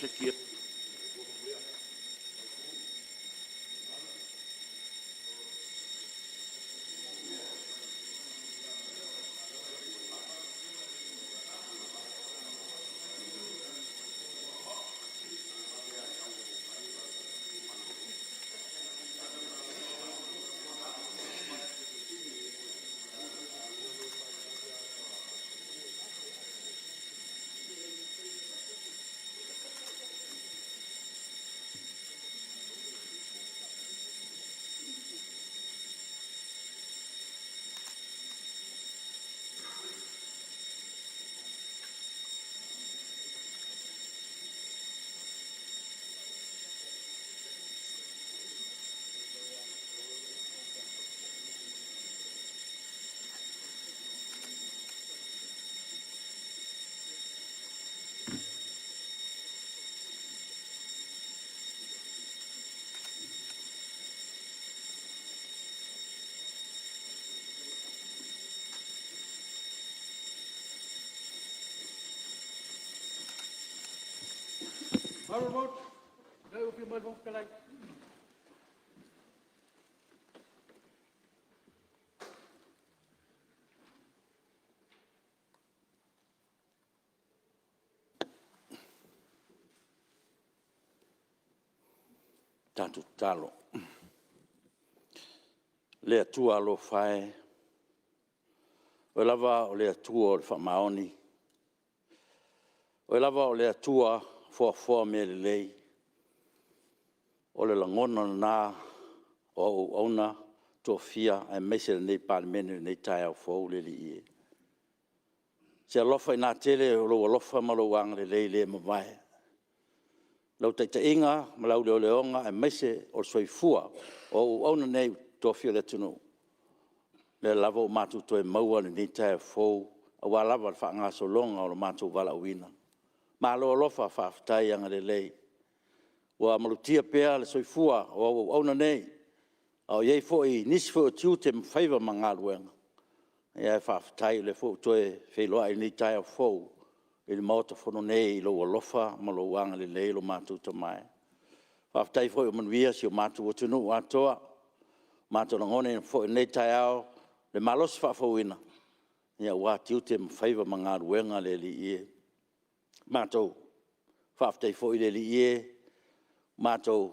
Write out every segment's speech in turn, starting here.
se kia. Marmot, leu fi marmot kalai. Tatu talo. Le atua lo fai. O lava o le atua o le whamaoni. O lava o le atua fua me le lei. O le langona na o ona tofia e meise nei Palemene nei tai au fou le li e. Se alofa ina tele o lo alofa ma lo wang le lei le mawai. Lau te inga ma lau leo leonga e meise o soifua o ona nei tofia le tunu. Le lava o matu to e maua le nei tai au fou a wa lava le whaanga so longa o lo matu wala uina. Ma lo alofa whaftai anga le lei. Wa malutia pea le soifua o ona nei. O iei fo i nisi fo tiu te mwhaiva ma ngā ruenga. Ia e whaftai le fo to e wheloa i nei tai au fou. I le maota fono nei i lo alofa ma lo wanga le lei lo matu ta mai. Whaftai fo i o manuia si o matu o tunu o atoa. Matu na ngone fo i nei tai au le malos whafauina. Ia ua tiu te mwhaiva ma ngā ruenga le li ie. Matu whaftai fo i le li ie. Matu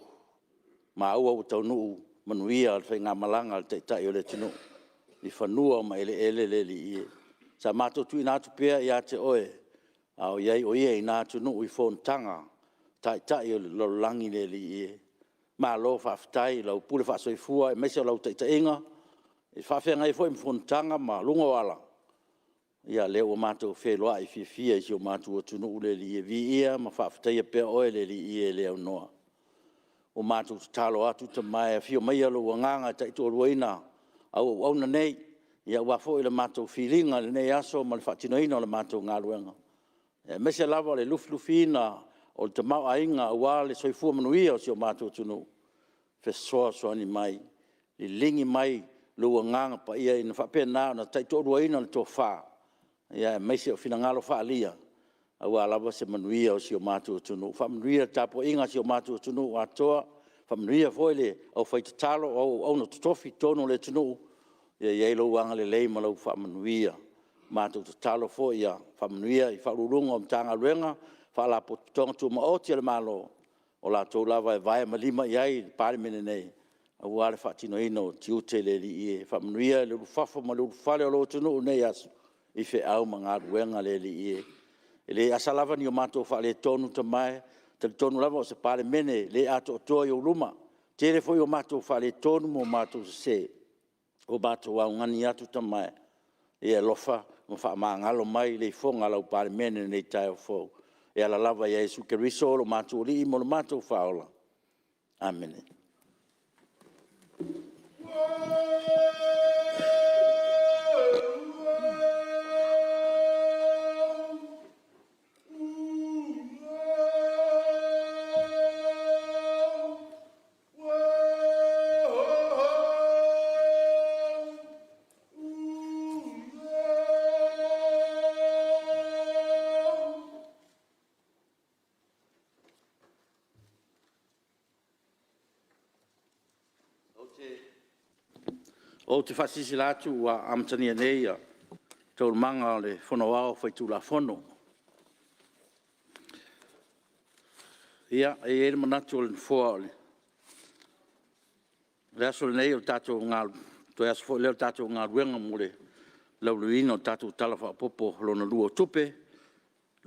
maua o tau nuu manuia al whainga malanga al teitai o le tunu. I whanua ma ele le li ie. Sa matu tui nātu pia i ate oe. Au iei o ie i nātu nuu i Fonotaga. Tai o lo langi le li ie. Ma lo whaftai lau pule whasoifua e mese lau teitai inga. I whawhenga i fo i Fonotaga ma lunga wala. Ia leo o matu wheloa i fia i si o matu o tunu le li ie. Vi ia ma whaftai a pia oe le li ie leo noa. O matu talo atu ta mai a fio mai alo wanganga ta ito ruaina au na nei ia wafo i le matu filinga le nei aso ma le whatinoina o le matu ngā ruenga. Mese lava le luflufina o le tamau ainga ua le soifua manuia o si o matu tunu. Fesoa soani mai, li lingi mai lu wanganga pa ia ina whapena na ta ito ruaina le tō wha. Ia mese o fina ngalo wha alia. Awa lava se manuia o si o matu tunu. Whamanuia tapo inga si o matu tunu o atoa. Whamanuia foile au whaitatalo au na tutofi tono le tunu. Ia ielo wanga le lei malau whamanuia. Matu tatalo fo ia whamanuia i whaururunga o mtanga ruenga. Whalapo tonga tu maoti ale malo. O la tau lava e vai malima iai Palemene nei. Awa le whatino ino tiute le li ie. Whamanuia le rufafo ma le rufale o lo tunu nei asu. I whi au ma ngā ruenga le li ie. Le asalava ni o mato fa le tonu ta mai te tonu lava o se Palemene le ato to yo luma te le foi o mato fa le tonu mo mato se o mato wa ngani atu ta mai e lofa mo fa mangalo mai le fonga la Palemene nei tai fo e ala lava ia Yesu Kristo lo mato li mo lo mato fa ola amen. O te whasisi lātu wa amtania nei a tau manga o le whanawao whaitu la whono. Ia, e manatu o le whoa o le. Le aso le nei o tātou ngā, toi aso fo leo tātou ngā ruenga mo le lauluina o tātou talafa popo lona lua tupe,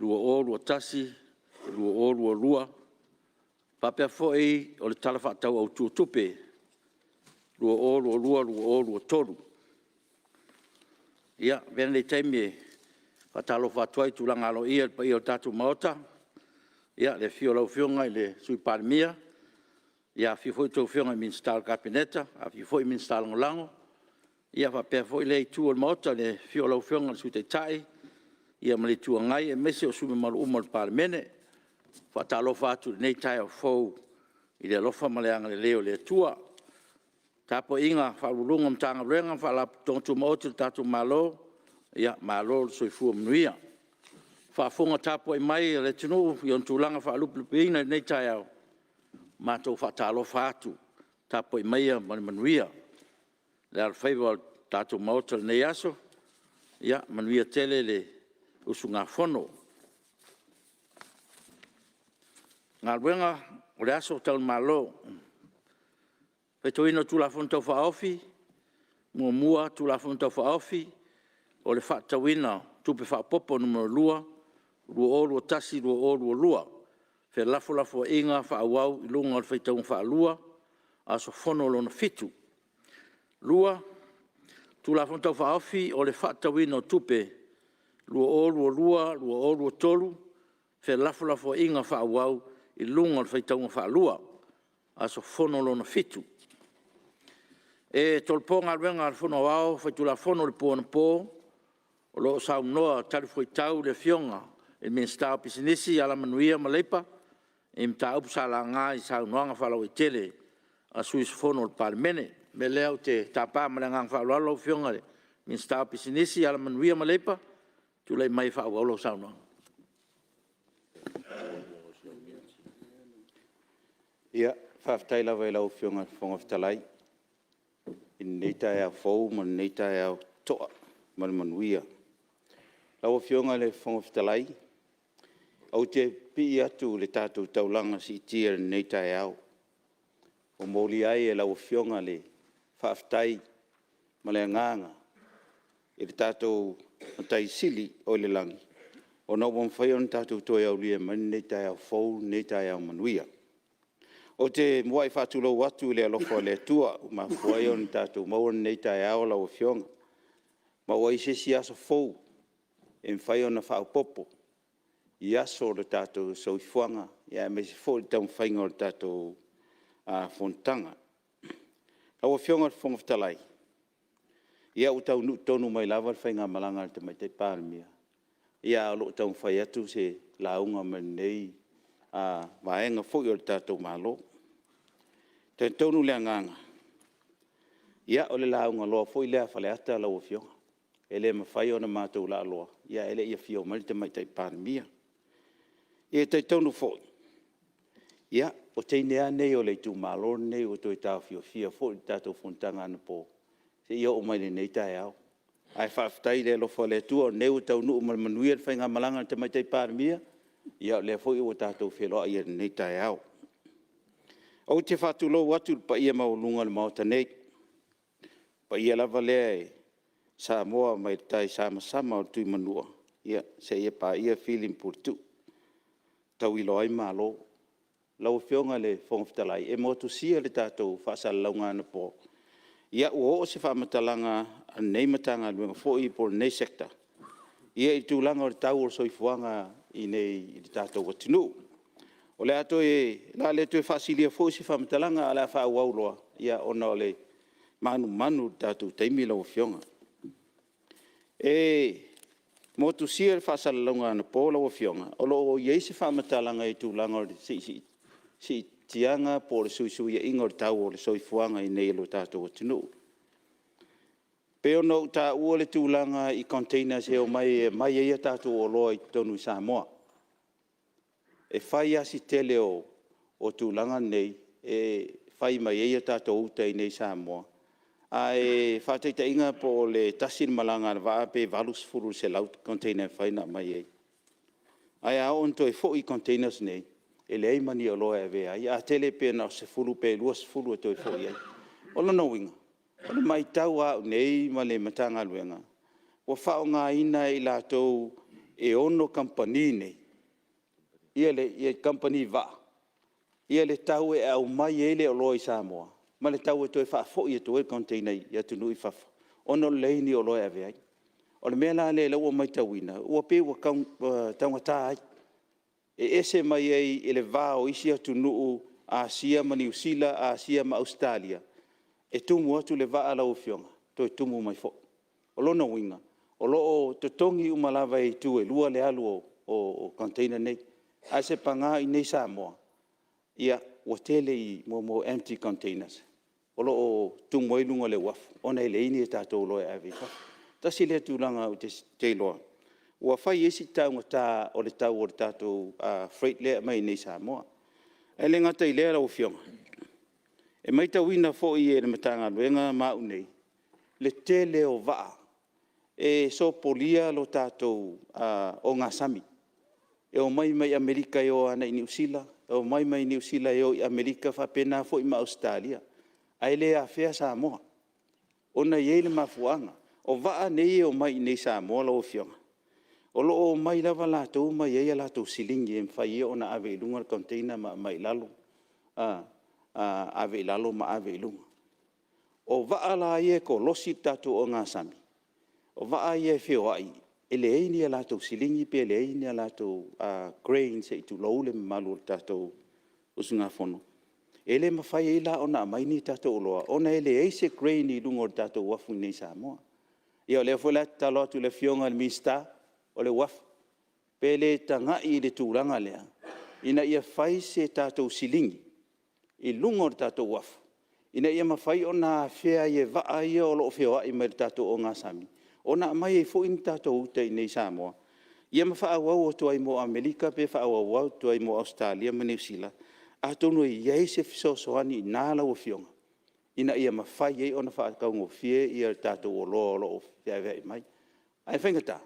lua o, lua tasi, lua o, lua lua. Papea fo e o le talafa tau au tupe, lua o, lua lua, lua o, lua toru. Ia, vena le taimi e whatalo whatuai tūlanga alo ia pa ia o tātou maota. Ia, le fio lau fionga i le sui Palemene. Ia, fio foi tau fionga i minstalo kapineta, a fio foi minstalo ngolango. Ia, whapea foi le tu o maota le fio lau fionga le sui te tai. Ia, ma le tua ngai e mese o sume malu uma le Palemene. Whatalo whatu nei tai o fau i le alofa maleanga le leo le tua. Tapo inga whalulunga mtanga renga whalap tontu maota le tātou malo. Ia, malo soi fua mnuia. Whafunga tapo i mai le tunu i on tūlanga whaalupilipina nei tai au. Mātou whatalo whātu, tapo i mai a manuia. Le alwhaiwa tātou maota nei aso, ia, manuia tele le usu ngā whono. Ngā ruenga, o le aso tau malo. Petoino tūla whono tau whaofi, mua tūla whono tau whaofi, o le whaatawina tupe whaapopo numero lua, lua o lua tasi, lua o lua lua. Fe lafo inga whaawau i lunga o le whaitau whaalua, aso whono lona fitu. Lua, tūla whono tau whaofi o le whaatawina o tupe, lua o lua lua, lua o lua tolu, fe lafo inga whaawau i lunga o le whaitau whaalua, aso whono lona fitu. E tolponga ruenga al whono wao, whaitula whono le pōna pō, o loo sau noa tari whaitau le fionga, e minstau pisinisi ala manuia maleipa, e mta upu sa la ngā i sau noanga whalau i tele, a suis whono le Palemene, me leo te tāpā male ngang whalau fionga le, minstau pisinisi ala manuia maleipa, tu lei mai whaau sau noanga. Ia, whaftai lawa i lau fionga whongoftalai, i neita e au fau, ma neita e au toa, ma manuia. Lau fionga le whongoftalai, au te pi atu le tātou taulanga si tia neita e au. O mōli ai e lau fionga le whaftai, ma le nganga, e le tātou matai sili o le langi. O nau wamwhaion tātou toi au lia, ma neita e au fau, neita e au manuia. O te mwai whātulau atu le alofa le tua, ma whaion tātou mauan neita e au lau fionga. Ma wai sesi aso fau, e mwhaion na whaupopo. I aso le tātou sauifuanga, ia me se fōi tau whainga o le tātou Fonotaga. Lau fionga le whongoftalai. Ia u tau tonu mai lava le whainga malanga le te mai te Palemene. Ia alo tau whai atu se launga manei vaenga fōi o le tātou malo. Te tonu lea nganga. Ia o le launga loa fōi lea whale ata lau fionga. Ele ma whai o na mātou la loa. Ia ele ia fio mai te mai te Palemene. Ia te tonu fōi. Ia, o te nea nei o le tu malo nei o toi tau fio fōi tātou Fonotaga ana pō. Se ia o mai le nei tai au. Ai whaftai le lofa le tua o neu tau nuu manuia le whainga malanga te mai te Palemene. Ia le fōi o tātou whiloa ia nei tai au. Au te whātulo watu pa ia maulunga le maota nei. Pa ia lava lea e Samoa mai tai sama o tui manua. Ia, se ia pa ia feeling purtu. Tau ilo ai malo. Lau fionga le whongoftalai. E motu sia le tātou whaasala launga ana pō. Ia ua o se whaamatalanga a nei matanga luenga fōi po nei sekta. Ia i tūlanga o le tau o soifuanga i nei i tātou watinu. O le ato e la le tue whaasilia fōi se whaamatalanga a la whaauauloa. Ia ona o le manu tātou teimi lau fionga. E motu sia le whaasala launga ana pō lau fionga. O lo iei se whaamatalanga i tūlanga o le si tianga po le suisui e inga o le tau o le soifuanga i nei lo tātou watinu. Peo no ta ua le tūlanga i containers heo mai eia tātou o loa i tonu Samoa. E whai asi tele o tūlanga nei, e whai mai eia tātou uta i nei Samoa. Ai whāteitainga po le tasin malanga wa pe valus furu se laut container whaina mai ei. Ai a on toi fo I containers nei. E le mani o loa e vea. Ia tele pe na se furu pe luas furu e toi fo I ei. Ola no winga. Ola mai tau a nei ma le matanga luenga. Wa whao ngā ina I lātou e ono company nei. Ia le company va. Ia le tau e au mai e le o loa I Samoa. Ma le tau e toi wha fo I e toi container ia tunu I whafa. Ono leini o loa e vea. O le mea la le lau o mai tauina. Ua pe wa taunga tā ai. E ese mai ei ele vao isi atu nuu a Asia ma New Zealand, a Asia ma Australia. E tumu atu le vaa lau fionga, toi tumu mai fo. O lona winga, o loo totongi umalava e tu e lua le alu o container nei. A se panga I nei Samoa, ia wa tele I mo empty containers. O loo tumu e lunga le wafu, ona ele ini e tātou loe awe. Tasi le tūlanga o te loa. Ua whai esi taunga tā o le tau o le tātou freight lea mai nei Samoa. E le ngata I lea lau fionga. E mai tauina fo I e le matanga luenga mau nei. Le tele o waa. E so polia lo tātou o ngā sami. E o mai Amerika e o ana I New Zealand. E o mai New Zealand e o I Amerika whapena fo I ma Australia. Ai le a whea Samoa. Ona I le mafuanga. O waa nei o mai nei Samoa lau fionga. O loo mai lava lātou mai eia lātou silingi e mwhai e ona awe ilunga container ma mai lalo. Awe lalo ma awe ilunga. O waa la e ko losi tātou o ngā sami. O waa e whio ai. E le eini a lātou silingi pe le eini a lātou grains e tu laule malu tātou usunga fono. E le mawhai e la ona amaini tātou loa. Ona e le eise grain I lunga o tātou wafu nei Samoa. Ia o le fwela talo atu le fionga le mista. O le waf, pele tanga I le tūranga lea, ina ia whai se tātou silingi, I lunga o tātou waf, ina ia mawhai o nā whea I e waa ia o loo whea I mai tātou o ngā sami, o nā mai e fo in tātou uta I nei Samoa, ia mawha awau o tuai mo Amerika, pe wha awau tuai mo Australia, ma New Zealand, a tono I iei se fisosoani I nā lau o fionga, ina ia mawhai e o na wha kaungo whie ia tātou o loo whea whea I mai, ai whaingata.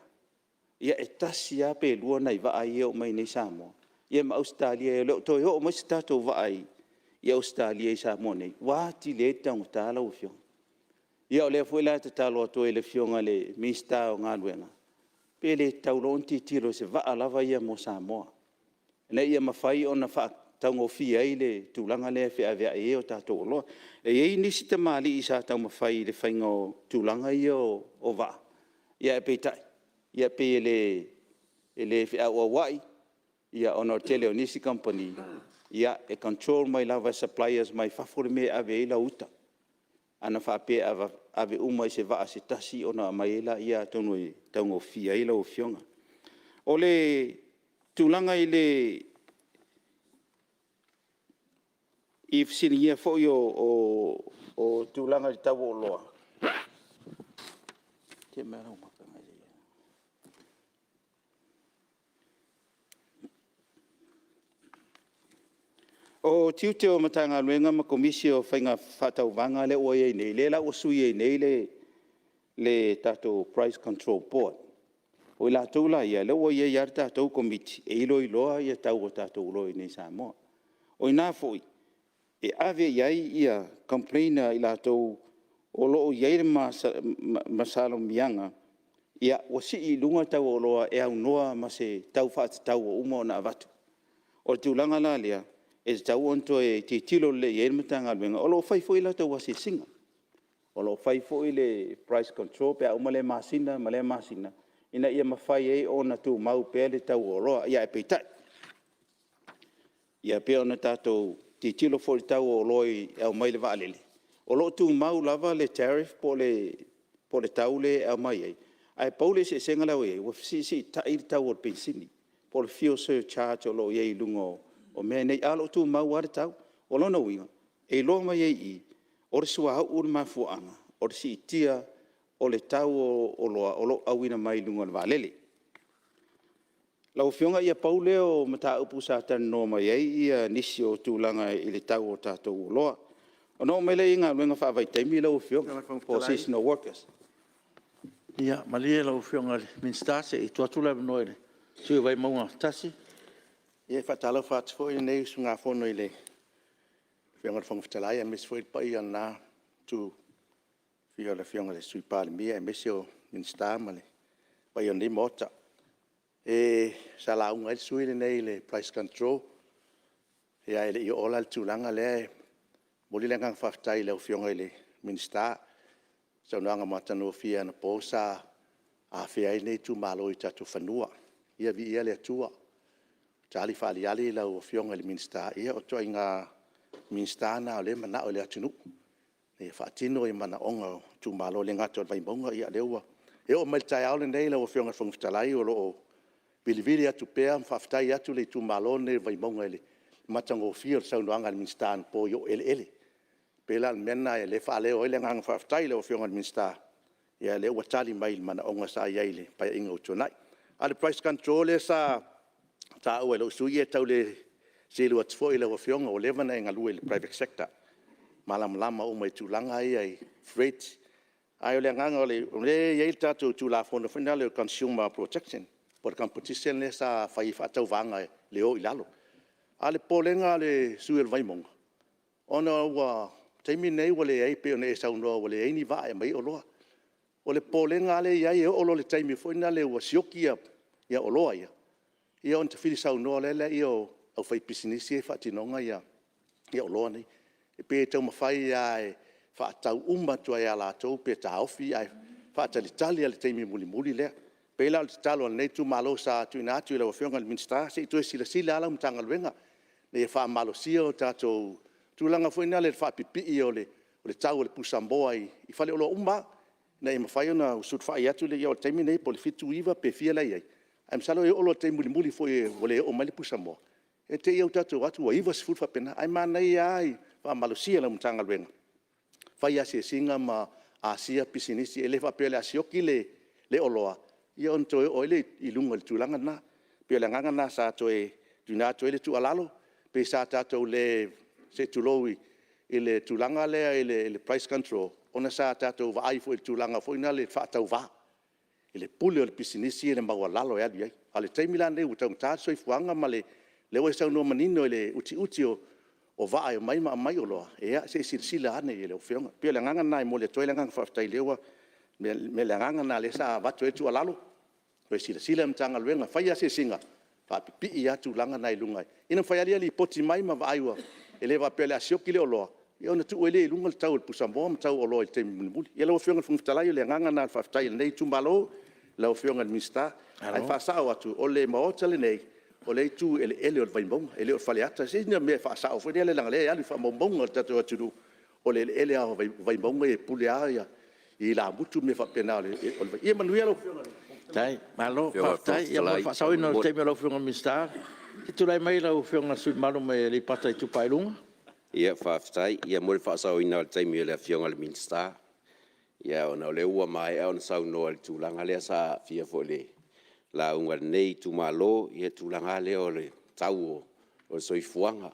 Ia e tasi a pe lua nei waa I o mai nei Samoa. Ia ma Australia e leo toi o mai se tātou waa I Australia I Samoa nei. Wāti le taunga tāla o fionga. Ia o lea fuela te talo ato e le fionga le mista o ngā luenga. Pe le taulo onti tiro se waa lava ia mo Samoa. Nei ia mawhai o na wha taunga o fia I le tūlanga le whea vea e o tātou o loa. E ei nisi te maali I sa tau mawhai le whainga o tūlanga I o waa. Ia e peitai. Ia pe ele whea ua wai, ia ono tele o nisi company, ia e control mai lava suppliers mai whafore me awe eila uta. Ana whape awe uma I se waa se tasi ona mai eila ia tonu I taungo fia eila o fionga. O le tūlanga I le I fsini ia fo o tūlanga I tau o loa. Te mera uma. O tiute o matanga luenga ma komisi o whainga whatau wanga le o ei nei, le la o sui ei nei le tato Price Control Board. O I la tūla ia, le o ei ar tatou komiti, e ilo iloa ia tau o tatou loi nei Samoa. O I nā foi, e ave iai ia complaina I la tou o loo iai masalo mianga, ia o si I lunga tau o loa e au noa ma se tau whaatau o uma o na avatu. O tūlanga la lea, e tau onto e te tilo le e matanga luenga. O lo fai foi la tau wasi singa. O lo fai foi le price control pe au male masina. Ina ia mawhai e o na tu mau pe le tau o loa. Ia e peitai. Ia pe o na tātou te tilo foi tau o loi au mai le waalele. O lo tu mau lava le tariff po le tau le au mai ei. Ai paule se senga lau ei. Si ta il tau o pensini. Po le fuel surcharge o lo ei lungo o mea nei alo tu mau are tau, o lona uinga, e loa mai ei o re sua au uri mafuanga, o re si itia o le tau o loa, o lo awina mai lunga na valele. Lau fionga ia paule o mata upu sa tan no mai ei ia nisi o tūlanga I le tau o tātou o loa, Ono mai le inga luenga whaavaitaimi lau fionga for seasonal workers. Ia, malie lau whionga le minsta se I tuatula mnoi le. Tui vai maunga tasi. Ia whatala whatfo I nei sunga whono I le. Whionga whangwhitalai mis fo I pai ana tu whionga le sui Palemene e mesi o minsta ma le. Pai o nei mota. Sa launga il sui le nei le price control. Ia ele I ola le tūlanga le. Moli le ngang whaftai le whionga le minsta. Sa unanga matano fia na posa. A fia I nei tu malo I tatu whanua. Ia vi ia le atua. Tali whali ali lau o whionga le minsta. Ia o toa inga minsta na o le mana o le atinu. E whaatino I mana onga tu malo le ngato vai monga ia leua. E o mai tai au le nei lau o whionga whangwhitalai o loo. Vili atu pea mwhaftai atu le tu malo ne vai monga ele. Matango fia o saunuanga le minsta na po yo ele. Pela mena e le whaaleo ele ngang whaftai lau o whionga le minsta. Ia leua tali mai mana onga sa iaile pai inga o tonai. Ale price control e sa ta o lo sui e tau le selu at foi le whionga o levana e ngalu le private sector. Malam lama o mai tulanga ai freight. Ai o le nganga o le ye tatu tu la fono final le consumer protection. Por competition le sa fai fatau vanga le o ilalo. Ale polenga le sui le vaimong. Ona wa taimi nei wale ai pe ne sa uno wale ai ni va e mai o loa. O le polenga le ia e o lo le taimi foina le wa siokia ia o loa ia. Ia on te whiri sau noa lele ia o au whai pisinisi e whaatinonga ia o loa nei. E pe tau mawhai ia e whaatau umatua ia la tau pe ta ofi ai whaatalitali ale teimi muli lea. Pe la le talo nei tu malo sa tu ina atu ila wa whionga le minsta se tu e sila ala mtanga luenga. Ne e wha malo sia o tatou tūlanga whaina le whaapipi I o le tau le pusamboa I whale o loa umma. Na e mawhai ona usut whai atu le ia o teimi nei po le fitu iwa pe fia lai ai. Am salo e olo te muli foi ole o mali pusamo. E te ia tatu atu wa iwa sifut fa pena. Ai mana ia ai fa malusia la mtanga luenga. Fa ia se singa ma asia pisinisi ele fa pele asioki le oloa. Ia on to o ele ilunga le tulanga na. Pele nganga na sa to e tuna to ele tu alalo. Pe sa tato le se tulowi ele tulanga le ele price control. Ona sa tato va ai foi tulanga foi na le fa tau va. Ele pule o le pisinisi ele maua lalo e adu ai. Ale taimila nei utau tātou I fuanga ma le lewa sau no manino ele uti o vaa e mai o loa. Ea se sila ane ele o whionga. Pia le nganga nai mo le toi le nganga whaftai lewa me le nganga na le sa watu e tu alalo. Koe sila mtanga luenga. Whai se singa. Whapipi I atu langa nai lungai. Ina whai alia li poti mai ma vaaiwa. Ele wa pia le asioki le o loa. Ia ona tu ele lunga le tau le pusamboa ma tau o loa I te muli. Ia lewa whionga whangwhitalai le nganga na whaftai nei tumbalo. Lau whionga le minsta. Ai whaasao atu o le maota le nei. O le tu ele o vaimong. Ele o whale ata. Se ina me whaasao. Fwene ele langa le ali whamomong o tatu atu. O le ele a vaimong e pule a I la mutu me whapena le. Ia manuia lau whionga. Tai, malo, tai, ia mo whaasau ina o teimi lau whionga minsta. I tulai mai lau whionga sui malo me li pata I tupai lunga. Ia whaftai, ia mo le whaasau ina o teimi le whionga le minsta. Ia ona o le ua mai e ona sau noa le tūlanga lea sa fia fo le la unga nei tu malo ia tūlanga lea o le tau o le soifuanga.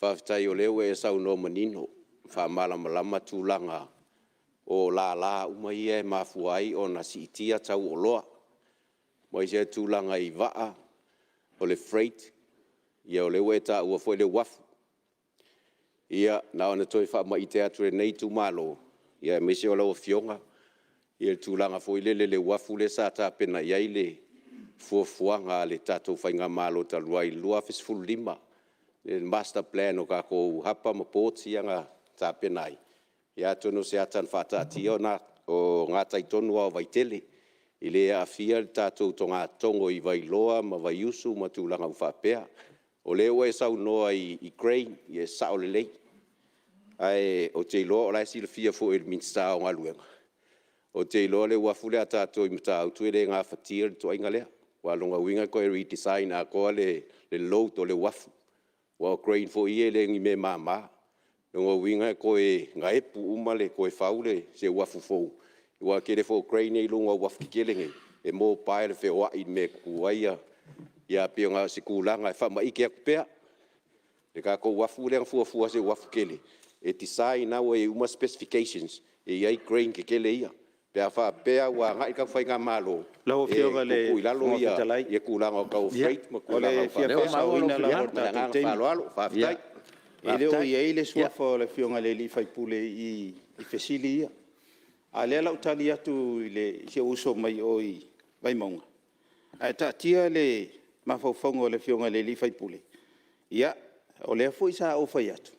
Whaftai o leo e sau noa manino, wha malama tūlanga o la uma ia e mafuai o na siitia tau o loa. Mo i se tūlanga I vaa o le freight, ia o leo e ta ua fo le wafu. Ia na ona toi wha mai te atu le nei tu malo. Ia mese o lau whionga. Ia tūlanga fo le wafu le sa ta pena iai le fuafuanga le tatou whainga malo ta luai lua fisful lima. Le master plan o kako hapa ma pōti anga ta pena i. Ia tono se atan whata atia o ngā taitonu au vaitele. I le a fia le tatou to ngā tongo I vailoa ma vaiusu ma tūlanga uwhapea. O leo e sau noa I grain, I e sao le lei. Ai o te loa o lai sila fia fo e minsta o ngā luenga. O te loa le wafule a tātou I mta au tue le ngā whatia le toa inga lea. Wa longa winga koe redesign a koa le load o le wafu. Wa grain fo ie le ngi me mama. Longa winga koe ngā epu uma le koe faule se wafu fo. Wa kere fo grain e lunga wafu kikelenge. E mō pae le fe oa I me kuaia. Ia pia ngā se kulanga e whama ike akupea. Le kako wafu le ngā fuafua se wafu kele. e design au e uma specifications e ai grain ke kele ia pe afa pe wa ngai ka fai nga malo Lau fionga le ku ila lo ia whakawhitalai. ia kulanga ka freight mo O le kulanga fia Leo pesa mau o ina alo la fia, o tātou teimi. fa lo fa ftai E leo Whaftai. i eile sua Ia. fo le fionga le li fai pule i fesili ia. A lea lau tali atu i le sia uso mai o i vai maunga. A ta tia le mawhauwhaunga o le fionga le li fai pule. Ia, o lea fo isa o fai atu.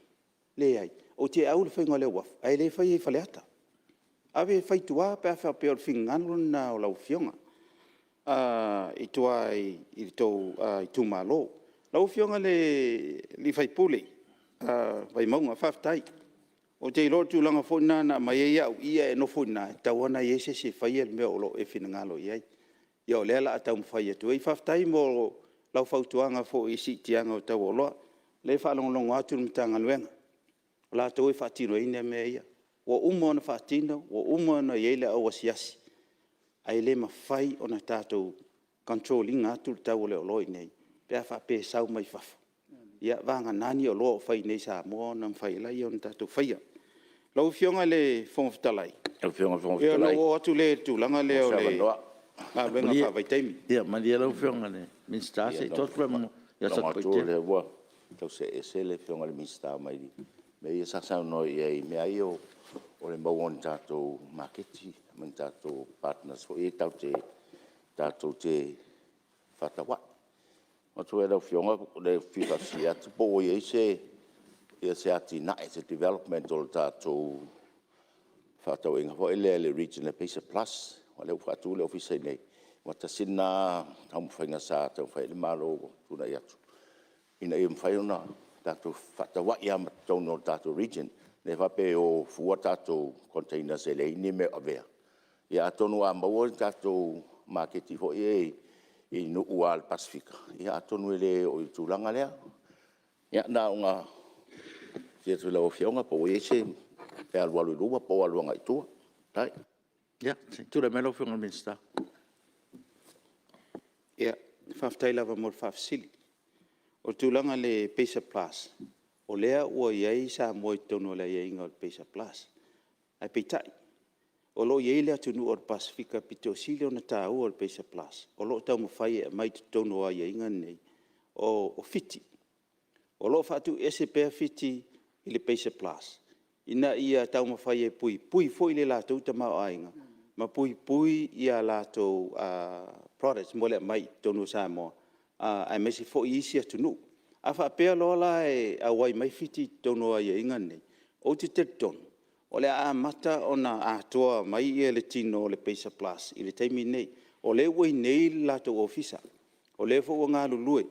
Le ai. O te au le whainga le waf. Ai le fai e fale ata. Ave fai tua pe a pe o fingano na o lau fionga. I tua i tau i tu malo. Lau fionga le li fai pule. Vai maunga whaftai. O te ilo tu langa fona na mai ia ia e no fona. Tawana i ese se fai el mea olo e fina ngalo iai. Ia o lea la atau mwhai atu. Ei whaftai mo lau whautuanga fo i si tianga o tau oloa. Le whalongolongo atu mtanga luenga. La tau e whaatino ina mea ia. Wa umo na whaatino, wa umo na iele au asiasi. Ai le mawhai o na tātou controlling atu tau ole oloi nei. Pea whape sau mai whafu. Ia vanga nani o loa o whai nei Samoa na mwhai lai o na tātou whaia. Lau fionga le whongwhitalai. Au fionga Ia talai. lau atu le tūlanga le o le wenga whawaitemmi. Ia, mani alo fionga le. Minsta se totu mo. Ia sa Longa tō le ua. Tau se e se le whionga le minsta mai di. Me ia sasau no i ei. Me ai o le mauon tātou marketi. Man tātou partners. O e tau te tātou te whatawa. O tu e lau whionga le whiwhasi atu. Po i ei se ia se ati nae se development o le tātou whatau inga. Po ele le regional Pacer Plus. O le whatu le ofisa nei. Wata sina tamu whainga sa tau whai le maro tuna i atu. Ina i mwhai ona tātou whatawa i ama tauno tātou region. Ne whape o fua tātou containers e le ini me avea. Ia atonu a maua tātou marketi ho i nu ua al Pasifika. Ia atonu e le o i tūlanga lea. Ia nā unga fia tu lau whionga po e se e alualu rua po aluanga i tua. Tai. Ia, tura melo fionga minsta. Ia, whaftai lava mor whafsili. O tūlanga le Pacer Plus. O lea ua iei sa moi tono le iei ngā le Pacer Plus. Ai peitai. O lo iei lea tunu o le Pasifika pito sile o na tā ua le Pacer Plus. O lo tau mawhai e mai tono a iei ngā nei. O fiti. O lo whatu ese pēr fiti i le Pacer Plus. Ina ia tau mawhai e pui. Pui fo i le lātou ta mau ainga. Ma pui ia lātou products mo le mai tono Samoa. Ai mesi fo i isi atunu. A whapea lola e awai mai fiti tono a ia inga nei. O te tonu. O le a mata o na atoa mai ia le tino o le Pacer Plus. I le taimi nei. O le wai nei lātou ofisa. O le fo o ngā lulue.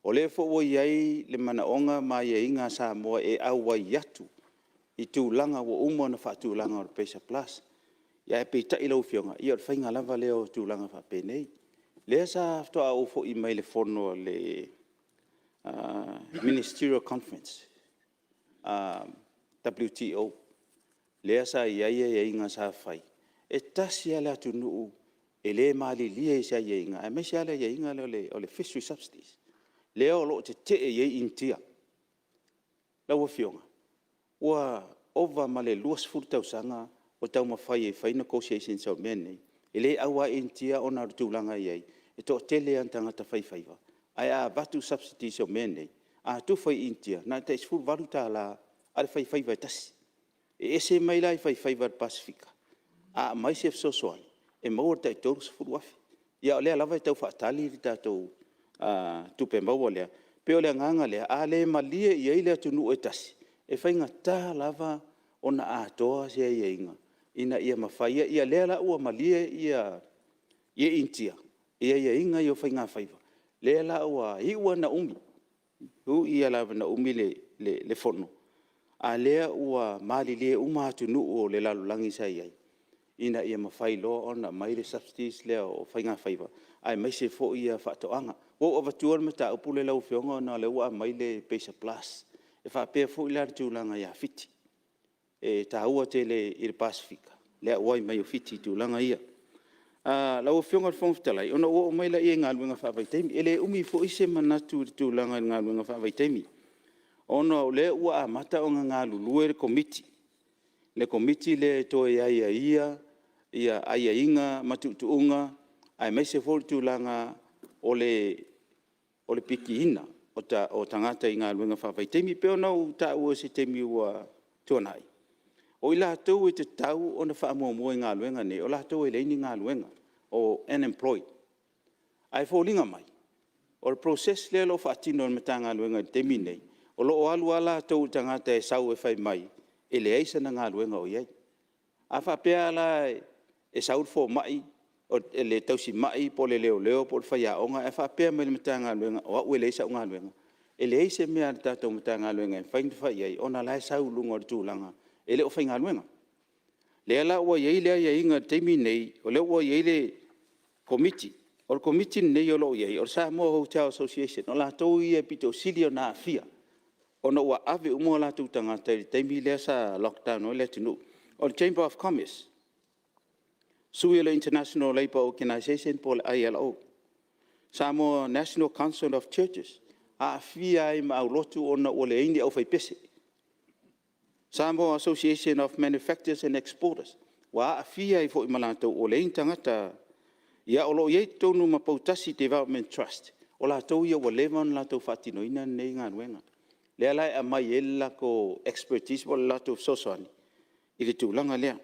O le fo o iai le manaonga ma ia inga Samoa e awai atu. I tūlanga o umo na whaatūlanga o le Pacer Plus. Ia e peita i lau fionga. Ia o whainga lava leo tūlanga whape nei. Lea sa toa au fo i mai le fono le Ministerial Conference. WTO. Lea sa iaia inga sa whai. E tasi ala tu nuu. E le maali lia i sa inga. E mesi ala inga o le fishery subsidies. Lea o lo te iei intia. Lau fionga. Ua ova ma le luas furtau sanga o tau mawhai e whai negotiations au mea nei. E le awa intia o na rutulanga iei. E to tele an tangata whaiwhaiwa. Ai a batu subsidies o mea nei. A tu whai intia. Nā te isfuru waruta la a le whaiwhaiwa e tasi. E ese mai lai whaiwhaiwa Pasifika. A mai se fsosoani. E maua tai toru sa furu wafi. Ia o lea lava e tau whaatali ri tātou tupe maua lea. Pe o lea nganga lea. A le malie i eilea tunu e tasi. E whainga tā lava o na atoa se ia inga. Ina ia mawhaia. Ia lea la ua malie ia intia. Ia inga i o whainga whaiva. Lea la ua iwa na umi. Hu ia lava na umi le fono. A lea ua mali le umatu nuu o le lalulangi sa iai. Ina ia mawhai loa ona mai le subsidies lea o whainga whaiva. Ai mai se fo ia whaatoanga. Wo o vatuar me ta upu le lau whionga na le ua mai le Pacer Plus. E whapea fo i lari tūlanga ia fiti. E ta ua te i le Pasifika. Lea uai mai o fiti tūlanga ia. Lau whionga whongwhitalai. Ona ua o mai la ia ngā luenga whawai teimi. Ele umi fo i se manatu tūlanga ngā luenga whawai teimi. Ona o le ua amata o ngā lulue le komiti. Le komiti le toe ia aia inga matutuunga, ai mai se fol tūlanga o le piki ina o tangata i ngā luenga whawhai. Teimi peo nau ta ua se teimi ua tuanai. O i lātou e te tau o na whaamua i ngā luenga ne, o lātou e leini ngā luenga o unemployed. Ai fōlinga mai. O le process le lo whaatino o mata ngā luenga teimi nei. O lo o alu ala tau tangata e sau e whai mai, e le eisa na ngā luenga o iei. A whapea la e saur fō mai, o le tausi mai, po le leo, po le whai aonga, e whapea mai le mata ngā luenga, o au e le eisa o ngā luenga. E le eisa mea le tātou mata ngā luenga, e whai iei, o na lai sau lunga o le tūlanga, e le o whai ngā luenga. Le ala ua iei lea iei inga teimi nei, o le ua iei le komiti, o le komiti nei o lo iei, o le Samoa Hotel Association, o la tau i e pito sili o nā fia, o na ua ave umoa la tu tangata i teimi lea sa lockdown o le tunu. O le Chamber of Commerce, sui le International Labour Organization po le ILO, Samoa National Council of Churches, a fia ai ma au lotu o na o le ini au whaipese. Samoa Association of Manufacturers and Exporters, wa a fia ai fo i malatou o le ini tangata, ia o lo iei tonu ma Pautasi Development Trust, o la tau ia wa levan la tau whatinoina nei ngā nuenga. Lea lai a mai ela ko expertise po la tau sosoani, i le tūlanga lea.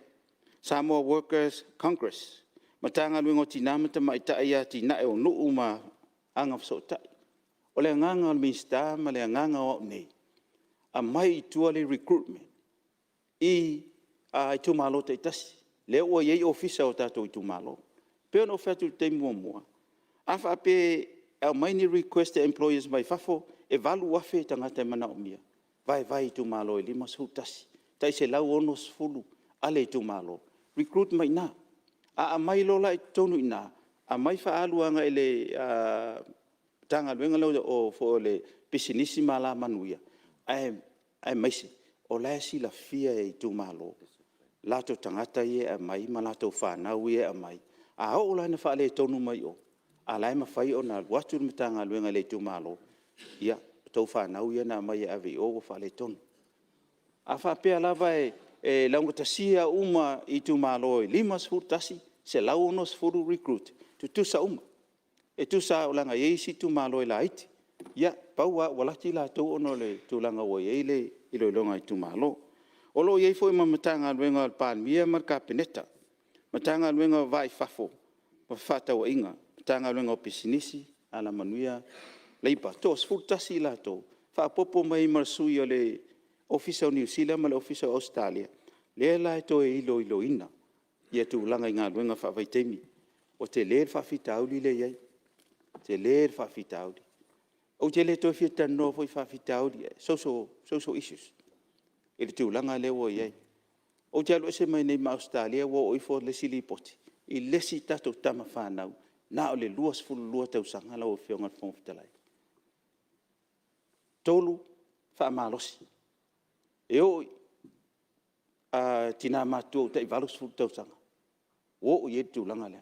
Samoa Workers Congress, matanga luengo tinamata mai taia tina e o nuu ma anga fsotai. O le nganga o minsta ma le nganga o nei. A mai tua le recruitment. I a tumalo te tasi. Le ua iei ofisa o tatou i tumalo. Peo no fetu te mua. Afa pe au mai ni request employers mai fafo e valu wafe tangata mana o mia. Vai tumalo e lima sutasi. Tai se lau ono sfulu ale tumalo. Recruit mai na. A mai lola i tonu ina. A mai fa aluanga ele tanga luenga lau o fo le pisinisi mala manuia. Ai maise. O lai si la fia e tumalo. Lato tangata ie a mai ma lato whanau ie a mai. A o lai na wha le tonu mai o. A lai ma whai o na watu tanga luenga le tumalo. Ia, tau whanau ie na mai a vi o wha le tonu. A wha pea lava e launga tasia uma i tumalo e lima sfuru tasi, se lau ono sfuru recruit. Tu tusa uma. E tusa o langa yeisi tumalo e la iti. Ia, paua walati la tau ono le tulanga o yeile ilo ilonga i tumalo. Olo yei foi ma matanga luenga al Palemene marka peneta. Matanga luenga vai fafo. Ma fata o inga. Matanga luenga o pisinisi ala manuia leipa. To sfuru tasi la to. Fa popo mai marsui o le ofisa o New Zealand ma le ofisa o Australia. Le la to e ilo ina. Ia tu langa inga luenga fa vai temi. O te le fa fitauli le yei. Te le fa fitauli. O te le to fita no foi fa fitauli. Social issues. E le tu langa le wo yei. O te alo se mai nei ma Australia wo o ifo le sili poti. I lesi tato tama whanau. Na o le luas fulu lua tau sanga la o whionga whongfitalai. Tolu wha malosi. E o tina mātua o tei valus fulu tau sanga. O i e tu langa lea.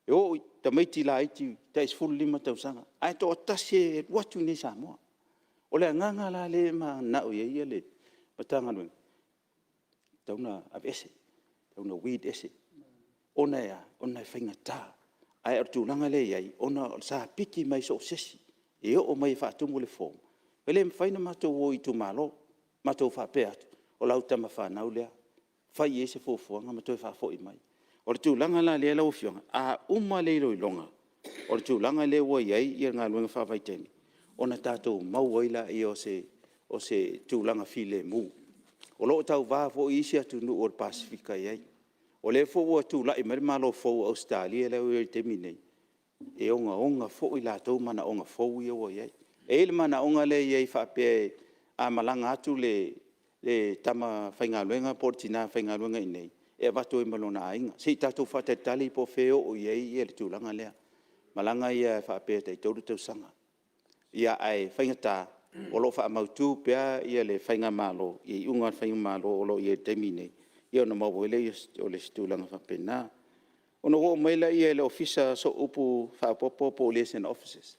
E o ta meiti la iti ta isfulu lima tau sanga. Ai to atasi e watu ni Samoa. O le nganga la le ma na o ye le. Matanga nui. Tauna av ese. Tauna weed ese. Ona ya, ona whainga tā. Ai artu langa le iai, ona sa piki mai so sesi. E o mai whaatumu le fōm. Pele mwhaina mātou o i tu malo. Mātou whapea atu. O lau tama whanau lea. Whai ese fōfuanga, mātou whafo i mai. O le tūlanga la lea lau whionga. A uma le ilo i longa. O le tūlanga le ua iai, ia ngā luenga whawai tēni. Ona tātou mauaila i o se tūlanga file mū. O loo tau vāfo i isi atu nu o le Pasifika iai. O le fo ua tūla i meri malo fo Australia le ui te minei. E onga fo i lātou mana onga fo i o iai. E le mana onga le iai whapea a malanga atu le tama whaingaluenga portina whaingaluenga i nei. E vato i malona ainga. Si tātou whatetali po feo o iai i le tūlanga lea. Malanga ia whapea tei tōru tau sanga. Ia ai whaingata o lo wha mautu pea ia le whainga malo. I unga whainga malo o lo i te minei. Ia ona mawele o le stūlanga whapena. Ona o maila ia le ofisa so upu whapopo police and officers.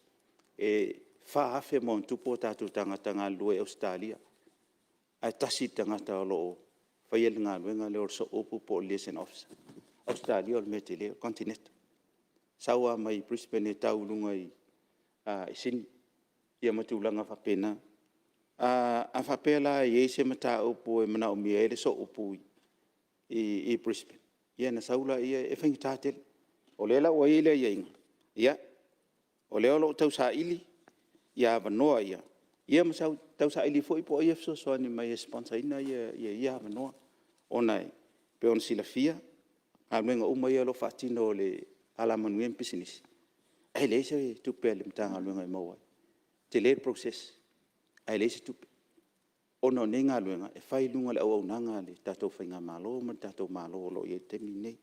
E whaafe mo tupo tātou tangata ngā lua Australia. Ai tasi tangata o loo whaiel ngā luenga leo so opu po liaison officer. Australia o me te leo, continent. Saua mai Brisbane e taulunga i Sydney. Ia matulanga whapena. A whapela i eise mata upu e mana o mia ele so upu i Brisbane. Ia na saula ia e whaingi tātele. O lela o ile ia inga. Ia. O leo lo tau sa ili. Ia avanoa ia. Ia masau tau sa ili fo ipo ia fso soani mai e sponsor ina ia avanoa. Ona e. Pe on sila fia. Almenga uma ia lo fatino le alamanuem business. Ai leise tupe le mtanga almenga i maua. Te le process. Ai leise tupe. Ono nenga luenga e fai lunga le au nanga le tatou whainga malo ma tatou malo lo ye temi nei.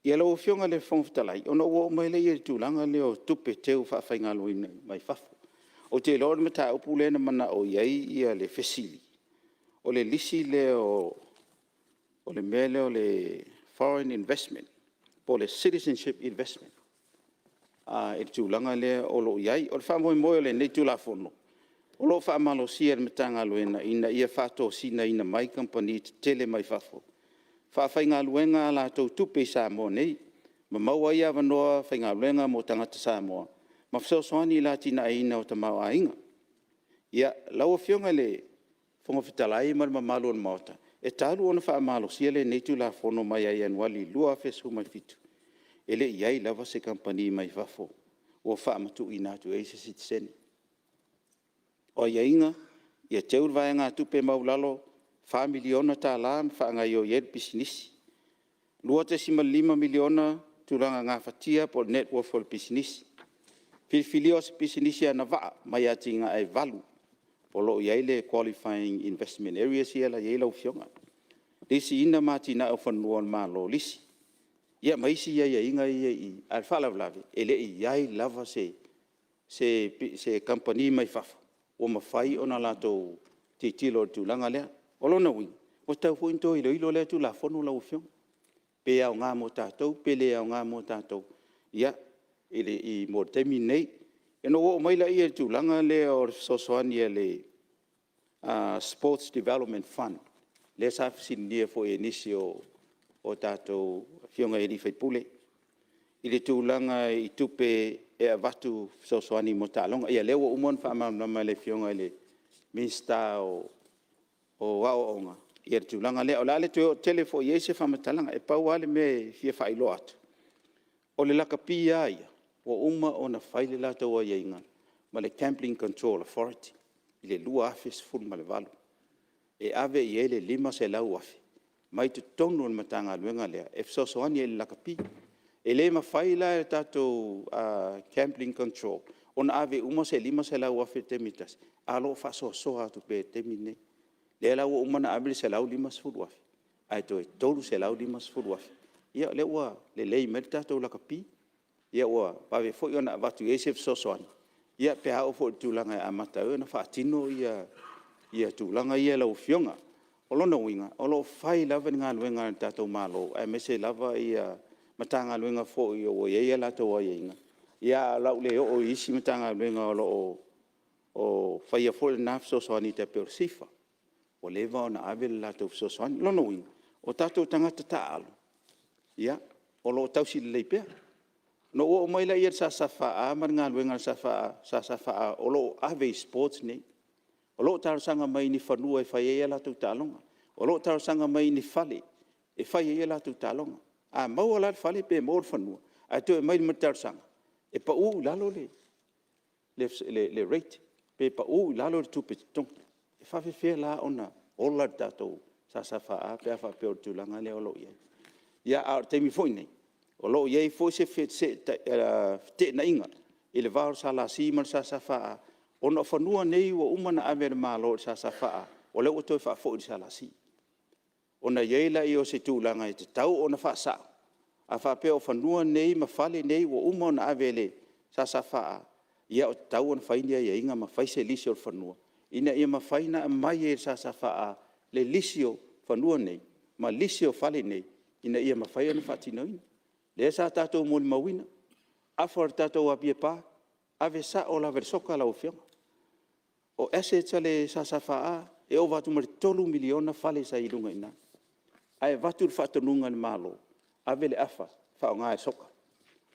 Ia lo fionga le whongwhitalai. Ono o mai le ia tūlanga le o tupe teu whainga luina mai whafu. O te lor me ta upu le na mana o iai ia le fesili. O le lisi le o le mele o le foreign investment. Po le citizenship investment. E tūlanga le o lo iai. O le whamoi moi o le nei tūla fono. O lo whaamalo sia le matanga luena ina ia whato sina ina mai company tele mai whafo. Whainga luenga la tau tupe Samoa nei. Ma maua ia wanoa whainga luenga mo tangata Samoa. Ma whasoani la tina ina o ta mau ainga. Ia laua fionga le whongawhitalai ma malo na maota. E talu ona whaamalo sia le neitu la fono mai ai anuali lua fesu mai fitu. Ele iai lava se company mai whafo. O whaamatu inatu eise sitiseni. O ia inga, ia teur vai ngā tupe maulalo, 5 miliona tā la, whaanga i o ier business. Lua te 5 miliona, tūranga ngā whatia po network for business. Whiwhili o se business ia na waa, mai ati ngā e valu. Po lo iai le qualifying investment areas ia la iei lau fionga. Lisi ina mati na au whanua mā lo lisi. Ia maisi ia inga ia i alwhalawlawe, ele i iai lava se company mai whafa. O mawhai o na lato te tilo tūlanga lea. O lona wing. O tau huinto i loilo lea tū la whono lau whiong. Pe au ngā mo tātou, pele au ngā mo tātou. Ia, i mō temi nei. E no o maila ia tūlanga lea o sosoani le Sports Development Fund. Lea sa whisinia fo e nisi o tātou whionga e ni whaipule. I le tūlanga i tupe e watu sosoani mo tālonga. Ia lewa umon whaamama le whionga le minsta o waoonga. Ia tūlanga lea. O la le tuo telefo i eise whamatalanga. E pau ale me fia whailo atu. O le laka pia ia. O uma o na whaile lata o ia inga. Ma le Gambling Control Authority. I le lua afes fulu ma le valu. E ave i ele 5 se lau afe. Mai tu tonu o matanga luenga lea. E sosoani e le laka pia. E le mawhaila e tātou Gambling Control. Ona ave uma se 5 se lau afe te mitas. Alo whasoa atu pe te mine. Le lau uma na abele se lau 5 sefulu afe. Ai to e tolu se lau 5 sefulu afe. Ia le ua le lei meri tātou laka pi. Ia ua pawe fo i ona watu e se sosoani. Ia pe hao fo tūlanga e amata e na whaatino ia tūlanga ia lau fionga. O lona winga. O lo whai lava ni ngā luenga tātou malo. Ai me se lava ia matanga luenga fo i o ia la to ia inga. Ia lau le o isi matanga luenga o whaia fo le nafso soani te peo sifa. O leva o na avele la to so soani. Lono winga. O tātou tangata taalo. Ia. O lo tausi le leipea. No o mai la ia sa safa mar ngā luenga sa safa o lo ave sports nei. O lo tarasanga mai ni whanua e whaia ia la to talonga. O lo tarasanga mai ni whale e whaia ia la to talonga. A mau ala fale pe mor fanua. A to mai matarsanga. E pa u lalo le rate. Pe pa u lalo le tupe tong. E fa fe la ona ola tato sa fa pe fa pe tulanga le olo ia. Ia a te mi foi nei. O lo ia foi se te na inga. Ele va sa la si mar sa fa. Ona fanua nei o umana ave malo sa fa. O le o to fa fo sa la si. Ona yeila i o se tūlanga i te tau o na whaasa. A whape o whanua nei, ma whale nei, o uma o na avele sa whaa. Ia o te tau o na whainia ia inga ma whaise lisi o whanua. Ina ia ma whaina mai e sa whaa le lisi o whanua nei, ma lisi o whale nei. Ina ia ma whaia na whatino ina. Lea sa tātou mōni mawina. Awhara tātou apia pā. ave sa o la versoka la ofionga. O ese tale sa faa e o vatu mari 3 miliona fale sa ilunga ina. Ai vatu fatonunga ni malo. Ave le afa fa nga e soka.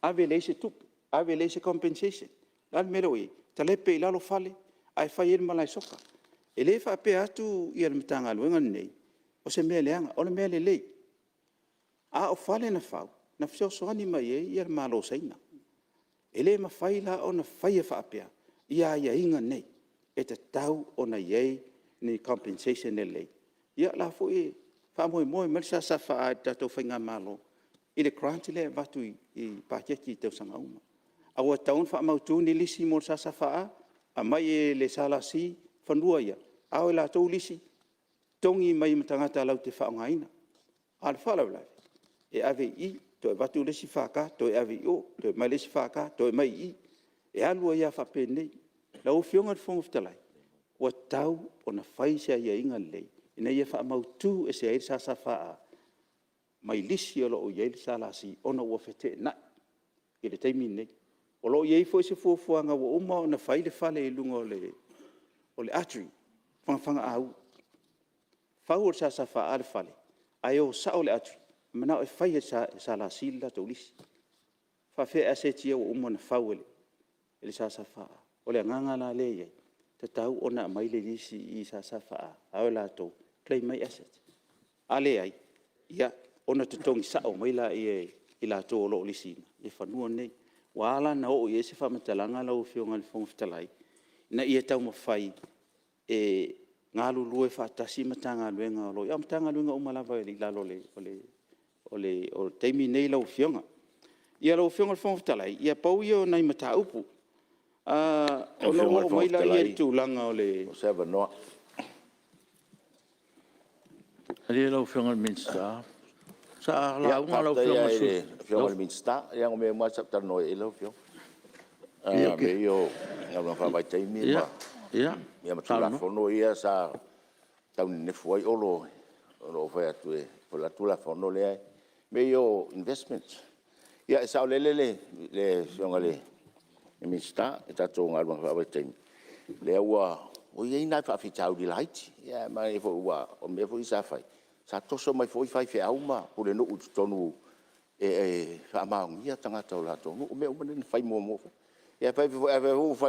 Ave le se tup, ave le se compensation. Lan meloe, tale pe lalo fale, ai fa yen malai soka. E le fa pe atu ia mtanga luenga nei. O se meleanga, o le mele lei. A o fale na fau, na fsio soani mai e ia malo saina. E le mafaila o na faia fa apea, ia inga nei. E te tau o na iei ni compensation ne lei. Ia la fo e, fa moe malisa sa fa a tato whainga malo. I le kranti le vatu i pākiaki tau sanga uma. A ua taun fa mautu ni lisi mo sa fa a mai e le sala si whanua ia. A o la tau lisi, tongi mai matangata lau te whaongaina. A le whalau lai. E ave i, to e vatu lisi whaka, to e ave i o, to e mai lisi whaka, to e mai i. E alua ia whapenei. La o fionga fonga fitalai. Ua tau o na whaisia ia inga lei. Ina ia wha mautu e se airi sa wha mai lisi o lo o iei sala si ona ua fete na. I le taimi nei. O lo iei fo se fuafuanga ua uma o na whaile whale i lunga o le atri. Whangawhanga au. Whau o sa wha ale whale. Ai o sa o le atri. Manao e whaia sala si la tau lisi. Whawhea asetia ua uma na whauele. Ele sa wha. O le anganga la le iei. Te tau ona mai le lisi i sa wha. Au la tau. Play my asset. Ale ai. Ia. Ona te tongi sao mai la i la tō lo lisi. E whanua nei. Wala na o i se whamatalanga lau whionga le whonga fitalai. Na ia tau mawhai e ngā lulu e whatasi matanga luenga o lo. Ia matanga luenga umalawa e li lalo o teimi nei lau whionga. Ia lau whionga le whonga fitalai. Ia pau ia o nai mata upu. Ono o mai la ia tu langa o le. O se noa. Ali lau whionga minsta. Sa la unga lau whionga su. Whionga le minsta. Ia ngome mua saptar noe e lau whionga. Me io ngā whawai teimi. Ia. Ia matula whono ia sa tauni ne fuai olo. Olo whai atu e. Pola tula whono lea. Me io investments. Ia e sao le whionga le. E minsta. E tato ngā whawai teimi. Le ua. O iei nai whawhitau di laiti. Ia mai fo ua. O mea fo isa whai. Sa toso mai foi fai fe auma por no tonu whaamaungia tangata o la tonu. O mea umane fai mo. Ia fai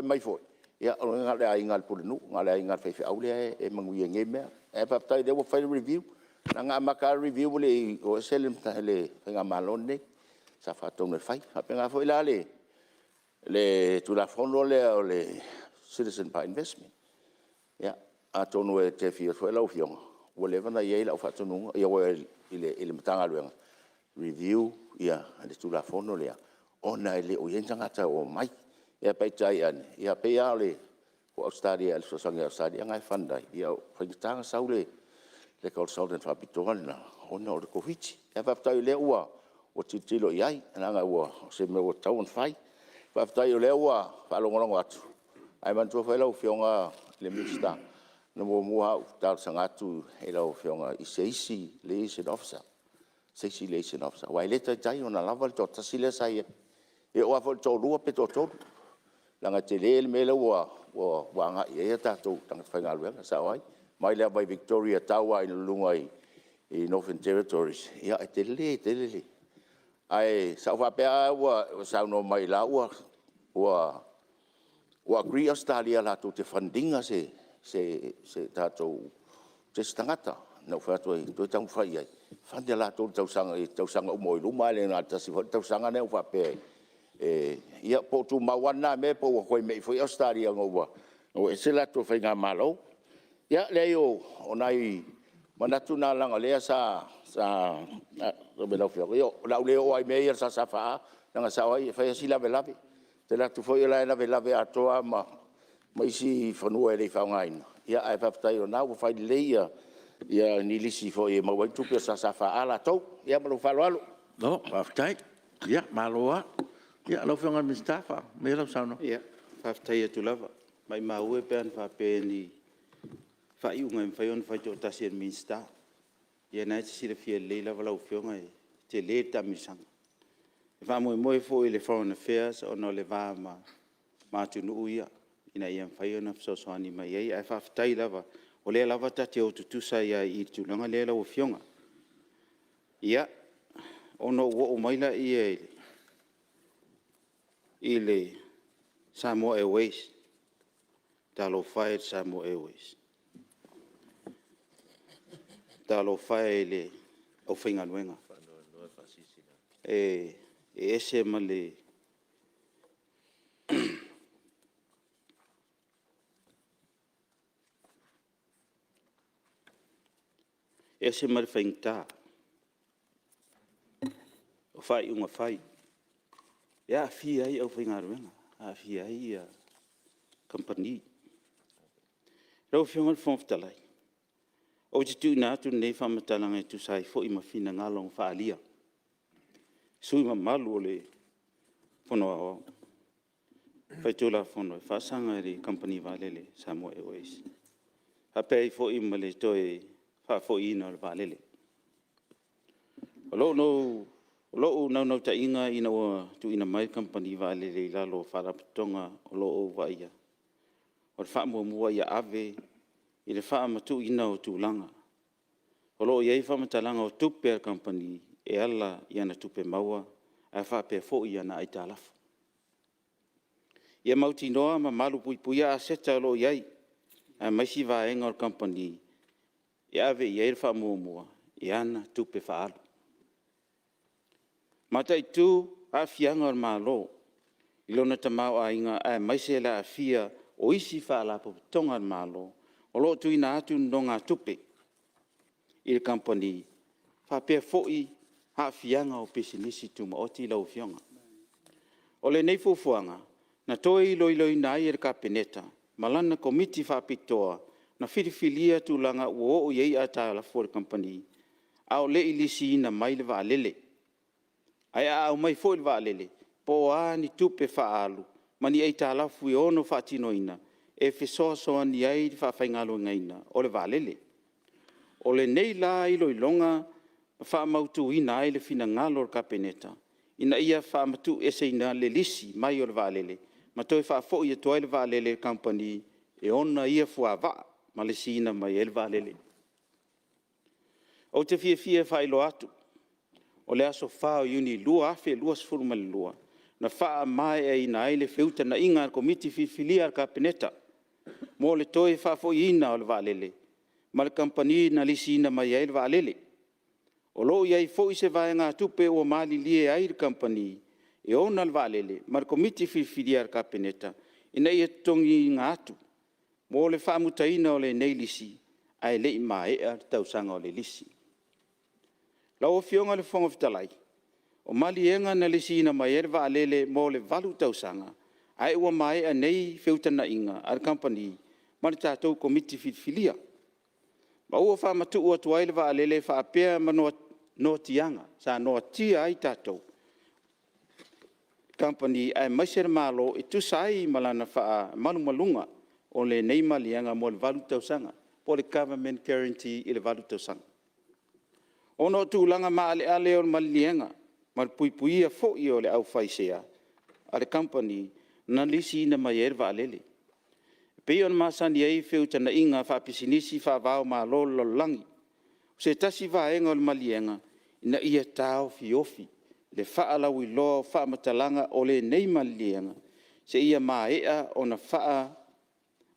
mai foi. Ia ngale a ingal por no. Ngale a ingal fai fe aule e manguia ngemea. E papai de wo fai review. Na nga maka review le o selim le nga malone. Sa fa tonu fai. Hape nga foi la le tu la fondo le citizen by investment. Ia a tonu e te fia foi la ofionga. Whatever na ia la fatonunga ia ile matanga luenga review ia le tula fono lea ona ile o yentanga ta o mai ia paitai an ia pe ale o Australia le sosanga Australia ngai fanda ia faitanga saule le consultant fa pitona ona o covid ia paitai le ua o titilo iai nanga ua se me o town fai paitai le ua fa longo atu ai man tu fa la fionga le mista no mua tal sangatu elo fionga isi liaison officer sexy liaison officer wai leta tai ona lava to tasile sai e o avol to lua pe to langa tele mele wa nga ia ta to tang whainga luenga sa wai mai lea by Victoria tawa in lungai i Northern Territories ia e tele ai sa wa pe wa sa no mai la wa agree Australia la to te fundinga se tato te stangata no fato i to tang fai ai fande la to tau sanga mo lu mai na ta si tau sanga ne fa pe ia po tu mawana me po ko me foi Australia ngova o e se la to fai nga malo ia le yo onai manatu na langa le sa o me lo fio yo la le o ai me sa fa nga sa ai fai si la velavi te la tu foi la velavi a to ama mai si whanua e rei whaungaina. Ia ai papatai o nau, whai leia, ia nilisi fo e mawai tupe sa whaala tau, ia malo whalo. No, papatai. Ia, maloa. Ia, lau whionga mistafa, me lau sauno. Ia, papatai atu lava. Mai maue pean whapeni whaiunga im whaion whai tō tasi en minsta. Ia nai te sira fia leila walau whionga e te le tamisanga. E wha moe fo i le Foreign Affairs o no le vāma mātunu ia, ina ia mwhai ona whasoani mai ei, ai whawhitai lava, o lea lava tati au tutusa ia i tūlanga lea lau whionga. Ia, ono ua o maila i le Samoa Airways, talo whae Samoa Airways. Talo whae le au whainga nuenga. E ese ma le ese ma le whaingta. O whai unga whai. Ia fia ai au whainga nuenga. A fia ai a company. Rau whionga whomftalai. O te tū nā tu nei whamatalanga e tu sai fo i mawhina ngalong whaalia. Sui ma malu o le whonoa o. Whai tūla whonoa. Whaasanga ri company wālele Samoa Airways. Hapei fo i ma le toi wha fo i ina o le wālele. O loo nau ta inga ina o tu ina mai company wālele i lalo wharapatonga o loo waia. O le wha mua ia ave i le wha matu ina o tūlanga. O loo iei whamatalanga o tupe company e ala i ana tupe maua, a wha pe fo i ana ai tālafu. Ia mauti noa ma malu pui a seta o loo iei, a maisi vaenga o company, e ave iei le wha mua, i ana tupe wha alu. Mata i tū a fianga o malo, i lona tamau a inga a maise la a fia o isi wha la tonga o malo, o loo tu ina atu ndonga tupe i le company, wha pia foi ha fianga o pesinisi tu ma oti lau fionga. O le nei fufuanga, na toi loi nai e le kapeneta, malana komiti wha pitoa, na whirifilia tu langa uo o iei ata la for company, au le ilisi na mai le vaalele. Ai au mai foi le vaalele, po a ni tupe wha alu, mani ei ta la fui ono wha tinoina, e fesoa ni ai wha whaingalo ngaina, o le vaalele. O le nei la ilo i longa, wha mautu ina ai le fina ngalo o kapeneta, ina ia wha matu ese ina le lisi mai o le vaalele, ma toi wha fo ia toa le vaalele company, e ona ia fua wa, ma le sina mai e le vaalele. O te fia wha ilo atu, o le aso whao Iuni lua afe lua sifuru ma le lua, na wha mai e ina ai le feuta na inga komiti fifilia al kapeneta, mo le toi wha fo ina o le vaalele, ma le company na lisi ina mai e le vaalele. O loo iai fo i se vaenga tupe o mali lie ai le company, e ona le vaalele, ma le komiti fifilia al kapeneta, ina ia tongi ngā atu, mo le wha mutaina o le nei lisi, ai le i mai e tausanga o le lisi. Lau o fionga le whonga fitalai, o mali enga na lisi ina mai e le vaalele mo le valu tausanga, ai ua mai a nei feutana inga al company, ma le tātou komiti fifilia. Ma ua wha matu ua tuai le vaalele wha apea ma noa tianga, sa noa tia ai tātou. Company ai maisere malo e tusai malana wha malumalunga o le nei malianga mo le valu tausanga, po le government guarantee i le valu tausanga. Ono tūlanga ma ale o le malianga, ma le puipuia fo i o le au whaisea, a le company na lisi ina mai e le vaalele. Pei on masani ei feutana inga wha pisinisi wha vau ma lolo langi. Se tasi vaenga o le malienga, ina ia tau fiofi, le wha lau i loa wha matalanga o le nei malienga, se ia maea o na wha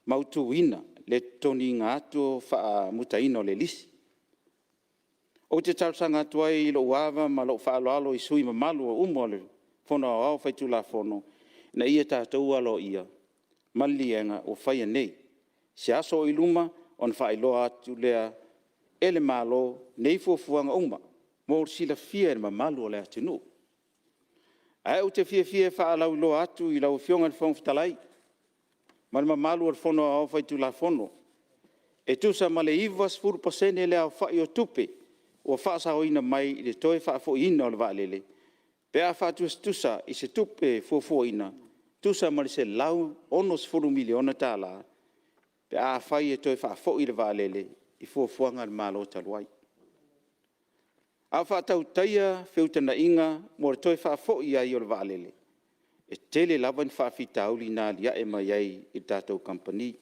mautuina, le toni ngātu wha mutaina o le lisi. O te tausanga tuai lo uawa ma lo wha alo i sui ma malu o umo le whono au whaitu la whono, na ia tātou alo ia. Malienga o whaia nei. Se aso i luma, on whai loa atu lea ele malo nei fuafuanga uma. Mō sila fia e ma malu o lea tinu. Ai o te fia wha lau loa atu i lau fionga le whongfitalai. Ma malu o le whono au whaitu la whono. E tusa ma le ivas 4% lea o whai o tupe. O wha sa hoina mai i le toi wha fo ina o le vaalele. Pea wha tusa i se tupe fuafuina. Tusa ma se lau onos 4 miliona tala, pe a whai e toi wha fo i le vaalele, i fuafuanga le malo taluai. A wha tau taia whiutana inga, mo le toi wha fo i ai o le vaalele. e tele lava ni whaafitauli nā lia e mai ai i tātou company.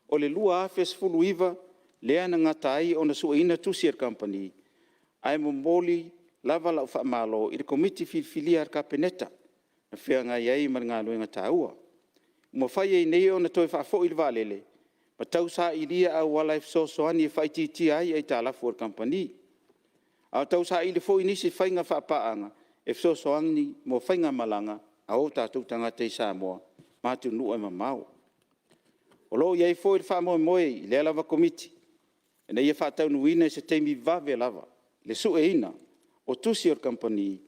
O le lua afes fulu iwa, lea na ngata ai o na suaina tusi company. Ai moli lava lau whaamalo i le komiti filia ar kapeneta, na whia ngai ai mar ngā luenga tāua. Uma whai ei nei o na toi whaafo i le wālele, ma tau sa i lia au wala e soani e whaititi ai ai tā lafu ar company. Au tau sa i le fo inisi whainga whaapaanga, e soani mo whainga malanga, a o tātou tangata i Samoa, mātu nua e mamau. O lo iai fo i le whaamoe moe i le lava komiti, e nei e whaatau nuina e se teimi vave lava, le su e ina, o tusi or company,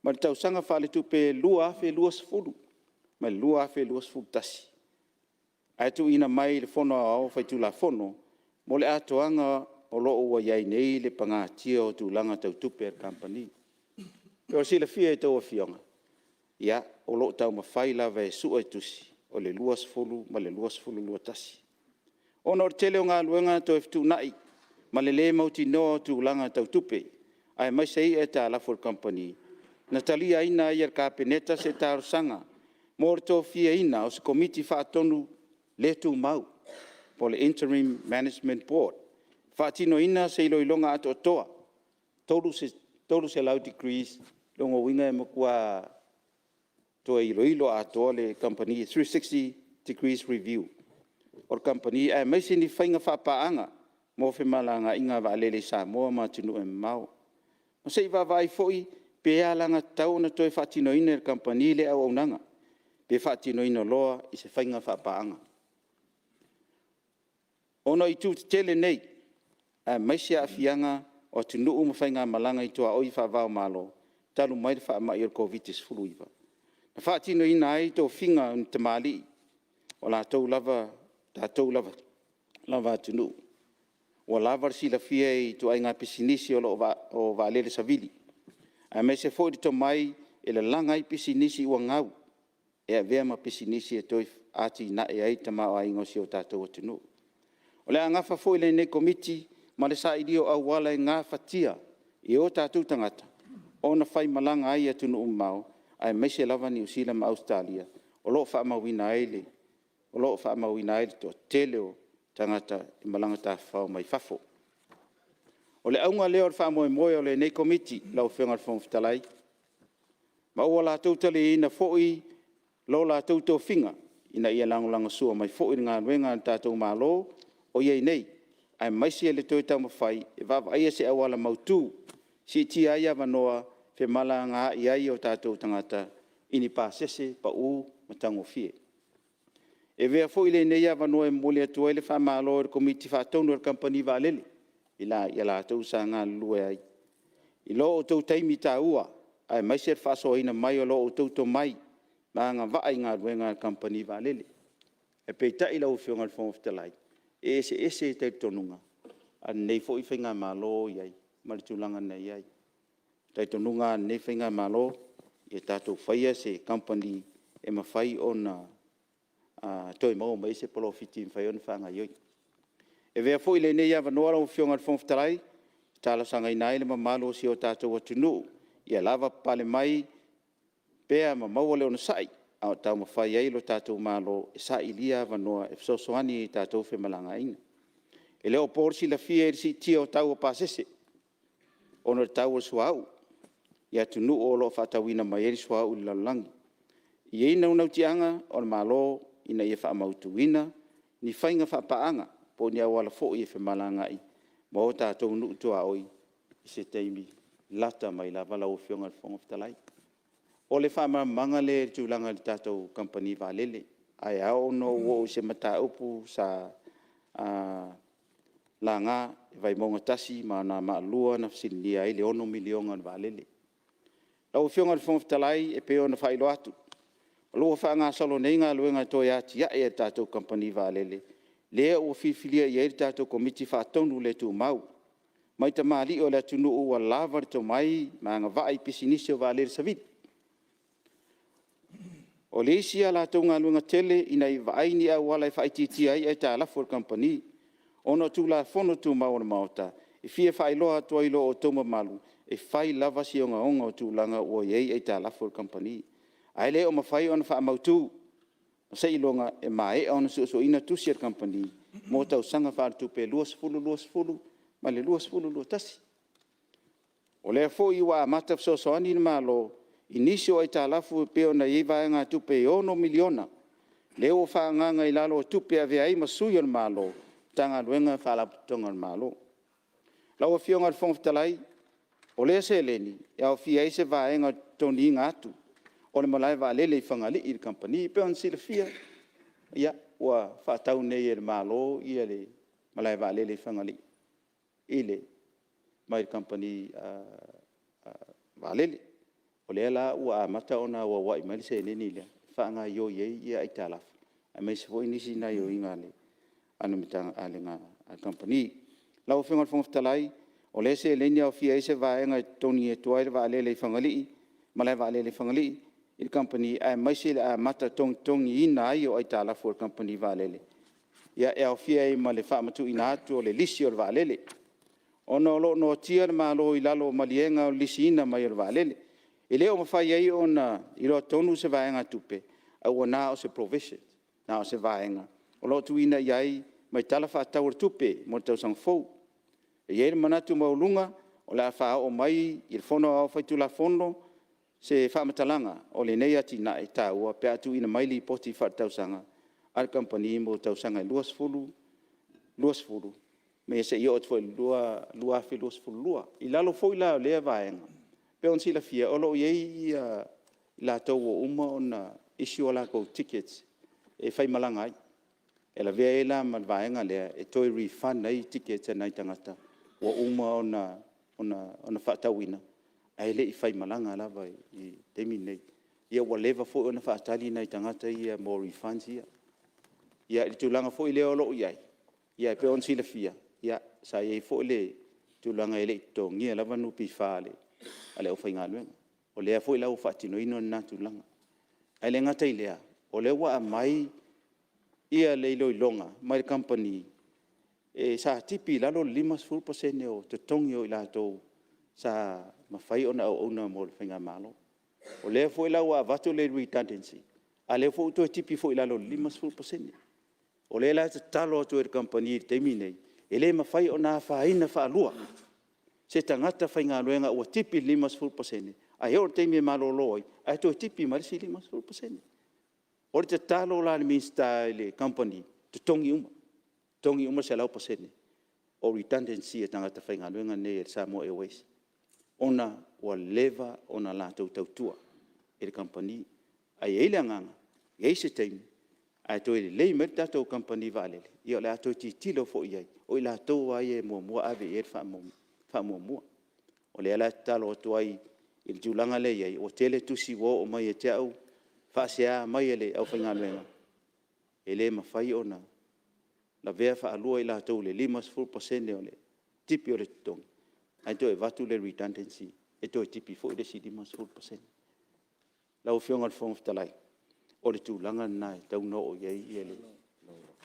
ma le tau sanga whaale tupe lua afe lua sefulu, ma le lua afe lua sefulu tasi. Ai tu ina mai le fono au whaitu la fono, mo le atoanga o lo ua iai nei le pangatia o tūlanga tau tupe or company. Pero si le fia e tau a fionga, ia o lo tau mawhai lava e sua e tusi, o le lua sefulu, ma le lua sefulu lua tasi. Ona o tele o ngā luenga to eftu nai, ma le mauti noa tūlanga tau tupe, ai mai sei e tā lafor company. Na talia ina i ar kapeneta se tāro sanga, mōr tō fia ina o se komiti whaatonu le tū mau, po le Interim Management Board. Whaatino ina se iloilonga ato toa, tolu se lau degrees, longo winga e makua toa iloilo atoa le company 360 degrees review. Or company ai mai se ni whainga whapaanga, mo fe malanga inga waalele Samoa ma tunu e mau. Ma se iwa vai foi, pe alanga tau na toi whaatino ina e company le au aunanga, pe whaatino ina loa i se whainga whapaanga. Ono i tū tele nei, ai mai se afianga o tunu ma whainga malanga i toa oi whavao malo, talu mai le wha mai o COVID-19 fulu iwa. Na whaatino ina ai tō whinga un te mali, o la tau lava, lava tunu. O lava si la fia i tu ai ngā pisinisi o waalele savili. A me se fōi to mai e le langa i pisinisi ua ngau. E a vea ma pisinisi e toi ati na e ai tama o ai ngosi o tātou o tunu. O le angafa fōi le nei komiti, ma le sa idio au wala e ngā fatia i o tātou tangata. O na whai malanga ai atunu umau, ai me se lava ni usila ma Australia. O loo wha mawina ele. O loo wha mawina ele to teleo tangata i malanga tā whao mai fafo. O le aunga leo wha moe moe o le nei komiti lau whengar whangwhitalai. Ma ua la tautale ina fōi lo la tauto whinga ina ia langolanga sua mai fōi ngā nuenga tātou mālo o iei nei. Ai maisi e le toi tau mawhai e vava aia se awala mautu si ti aia wanoa whe malanga i ai o tātou tangata ini pāsese pa u matango fie. E vea fo ile nei ava noe mole atua ele wha malo e komiti whaatonu ar company waalele. I la tau sa ngā lue ai. I lo o tau taimi tā ua, ai mai ser whaso ina mai o lo o tau to mai, ma ngā vaai ngā ruenga ar company waalele. E peita i lau whionga al whangwhitalai. E ese te tonunga. An nei fo i whainga malo iai, maritulanga nei ai. Te tonunga nei whainga malo, i tātou whaia se company e mawhai o na toi mau mai se polo fiti whai on whanga ioi. E vea fo i le nei awa noara o whionga al whangwhitarai, tāla sanga i naile ma malo si o tātou atunu, i a lava pale mai, pēa ma maua leo na sai, a tau ma whai eilo tātou malo, e sa i lia awa noa, e fsosoani i tātou whemalanga ina. E leo porsi la fia e si tia o tau o pāsese, ono le tau o suau, i atunu o lo whatawina mai eri suau i lalangi. I eina unau tianga, o le malo, ina ia wha mautuina, ni whainga wha paanga, po ni awala fo i e whemalanga i, ma o tātou nuutua oi, i se teimi lata mai la wala o whionga whangwhitalai. O le wha manga le tūlanga li tātou company waalele, ai au no o se mata upu sa la ngā, vai monga tasi, ma na maalua na fsinia i le 1 milionga waalele. Lau whionga whangwhitalai e peo na whailo atu. Lua wha ngā salo nei ngā luenga toi ati ia e tātou company waalele. Lea ua whiwhilia i e tātou komiti whaatonu le tū mau. Mai ta maali o le atunu ua lava to mai ma ngā vai pisinisi o waalele savit. O le isi a lātou ngā luenga tele ina i waaini a wala e whaititi ai e tā lafu company. Ono tū la fono tū mau na maota. E fia whailoa toa ilo o toma malu. E whai lava si o ngā onga o tūlanga o iei e tā lafu company. Ai le o mawhai ona wha mautu. Sa ilonga e mae ona so ina tusi ar company. Mo tau sanga wha tupe luas fulu. Ma le luas fulu tasi. O le fo i wa mata so ani ma lo inisio ai talafu pe ona i vaenga tupe ono miliona. Le o fa nganga i lalo tupe ave ai masui on malo. Tanga luenga fa la tonga malo. La o fionga fong talai. O le se leni. Ya o fi ai se vaenga toni ngatu. O le malai va lele fangali i company pe on sila fia. Ya wa fa tau nei e malo i le malai va lele fangali. Ile mai company valele o le la ua mata ona wa wai mai se ni le fa nga yo ye ia itala a me se foi ni sina yo ingale anu mitanga alenga a company la o fenga fong talai o le se le ni o fia se va nga toni e toile valele fangali malai valele fangali il company a mai se a mata tong ina yo itala for company valele ia e o fia ma le fa matu ina to le lisio valele ono lo no tia ma lo ilalo malienga lisina mai o valele ele o mafai ai ona ilo tonu se vaenga tupe au na o se provision na o se vaenga o lo tuina iai mai tala fa tau tupe mo tau sang fo e ele manatu maulunga o la fa o mai il fono o fa tu la fono se fa matalanga o le nei ati na e tau pe atu ina mai li poti fa tau sanga al company mo tau sanga luas fulu me se yo foi lua filos fulua ilalo foi la le vaenga pe on sila fia olo ye la to uma ona issue la ko tickets e fai malanga ai ela vela mal vaenga le e toi refund ai tickets na tangata wa uma ona fa tawina ai le fai malanga la vai i terminate ia wa leva foi ona fa tali na tangata ia mo refunds ia i tulanga foi le olo ia pe on sila fia ia sa ye fo le tulanga ele to ngia la vanu pi fale ale o fainga lwen o le fo la o fatino ino na tulanga ale ngata ilea o le wa mai ia le lo longa mai company e sa tipi la lo 5% o te tongi o ila to sa mafai ona mo fainga malo o le fo la wa vato le redundancy ale fo to tipi fo ila lo 5% o le la talo to e company terminate ele mafai ona faina fa lua se tangata fainga luenga o tipi 5% ai o te me maloloi ai to tipi mal 5% o te talo la mi style company te tongi uma se lau pasene o redundancy e tangata fainga luenga ne Samoa Airways ona o leva ona la tautua e company ai ele nganga ye se time ai to le meta to company vale io la to ti tilo fo iai o la to ai mo ave fa mo o le la talo to ai il julanga le iai o tele tu si wo o mai te au fa sia mai ele au fa ngalo ele ma fai ona la vea fa alua ila to le 5% ole tipi ole tong ai to e vatu le redundancy e to tipi fo le si 5% la o fionga fo talai o le tūlanga nai tau no o iei ele.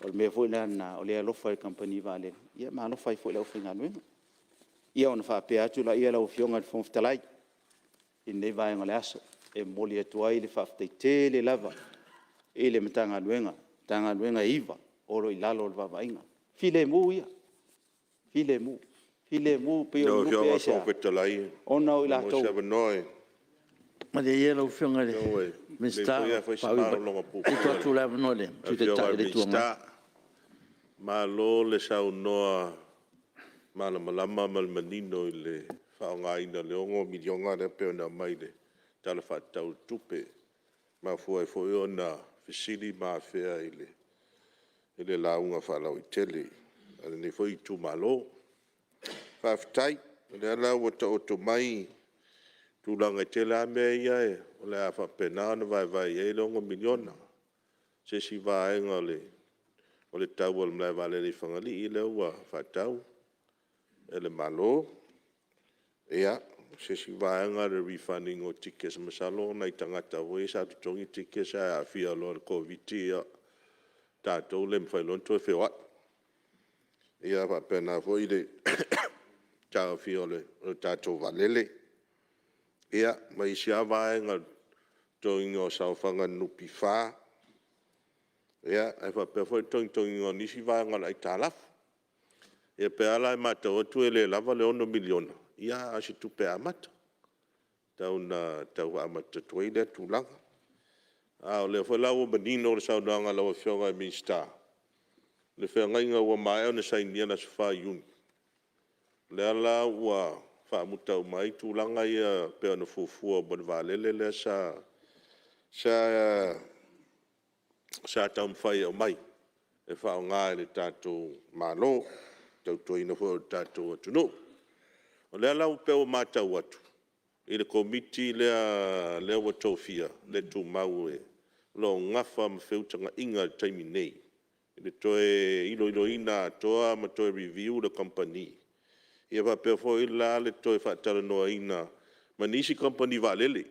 O le mea fwoi na o le alofa e company vale. Ia ma alofa i fwoi lau whinga nuenga. Ia ona whapea atu la ia lau fionga le whomftalai. I nei vaenga le aso. E moli atu ai le whaftai te le lava. E le matanga nuenga. Tanga nuenga iwa. Oro i lalo le vavainga. File mu ia. File mu pe o lupe e sa. Ona o i la tau. Ma le ia lau fionga le. Mista, puto tu la nole, tu te ta le tu ma. Ma lo le sau noa mana malama mal manino le fa nga ina le ongo milionga le pe na mai le tala fa tau tupe ma foi ona fisili ma fea ile la unga fa la itele ale ne foi tu malo fa ftai le la o mai tu langa tela me ia o le fa pena na vai e longo miliona se si vai ngale o le tau o le vale le fangali ile wa fa tau ele malo ia se si vai ngale refunding o tickets masalo na tangata we sa tu tongi tickets a fia lo covid ia ta to le fa lon to fe wa ia fa pena fo ile ta fia le ta to valele ia mai sia vai ngal toinga o sauwhanga nupi whā. Ia, ai whapea whai toinga o nisi vānga lai tālafu. Ia pe ala e mata o tu ele lava le 1 miliona. Ia asi tu pe amata. Tau amata tuai le tūlanga. O le whai lau o manino le saunanga lau a whionga e minsta. Le whea ngainga ua mai au na sainia na suwha Iuni. Le ala ua whaamuta o mai tūlanga ia pe ana fufua o bani vālele le sa tau mwhai au mai. E whao ngā le tātou mālo. Tau toina fo tātou atuno. O le ala upe o mātau atu. I le komiti lea watofia, le tū mau e. Lo ngafa mawheutanga inga taimi nei. I le toe ilo ina toa ma toe review le company. Ia wapea fo i la le toe whaatara noa ina. Ma nisi company waalele.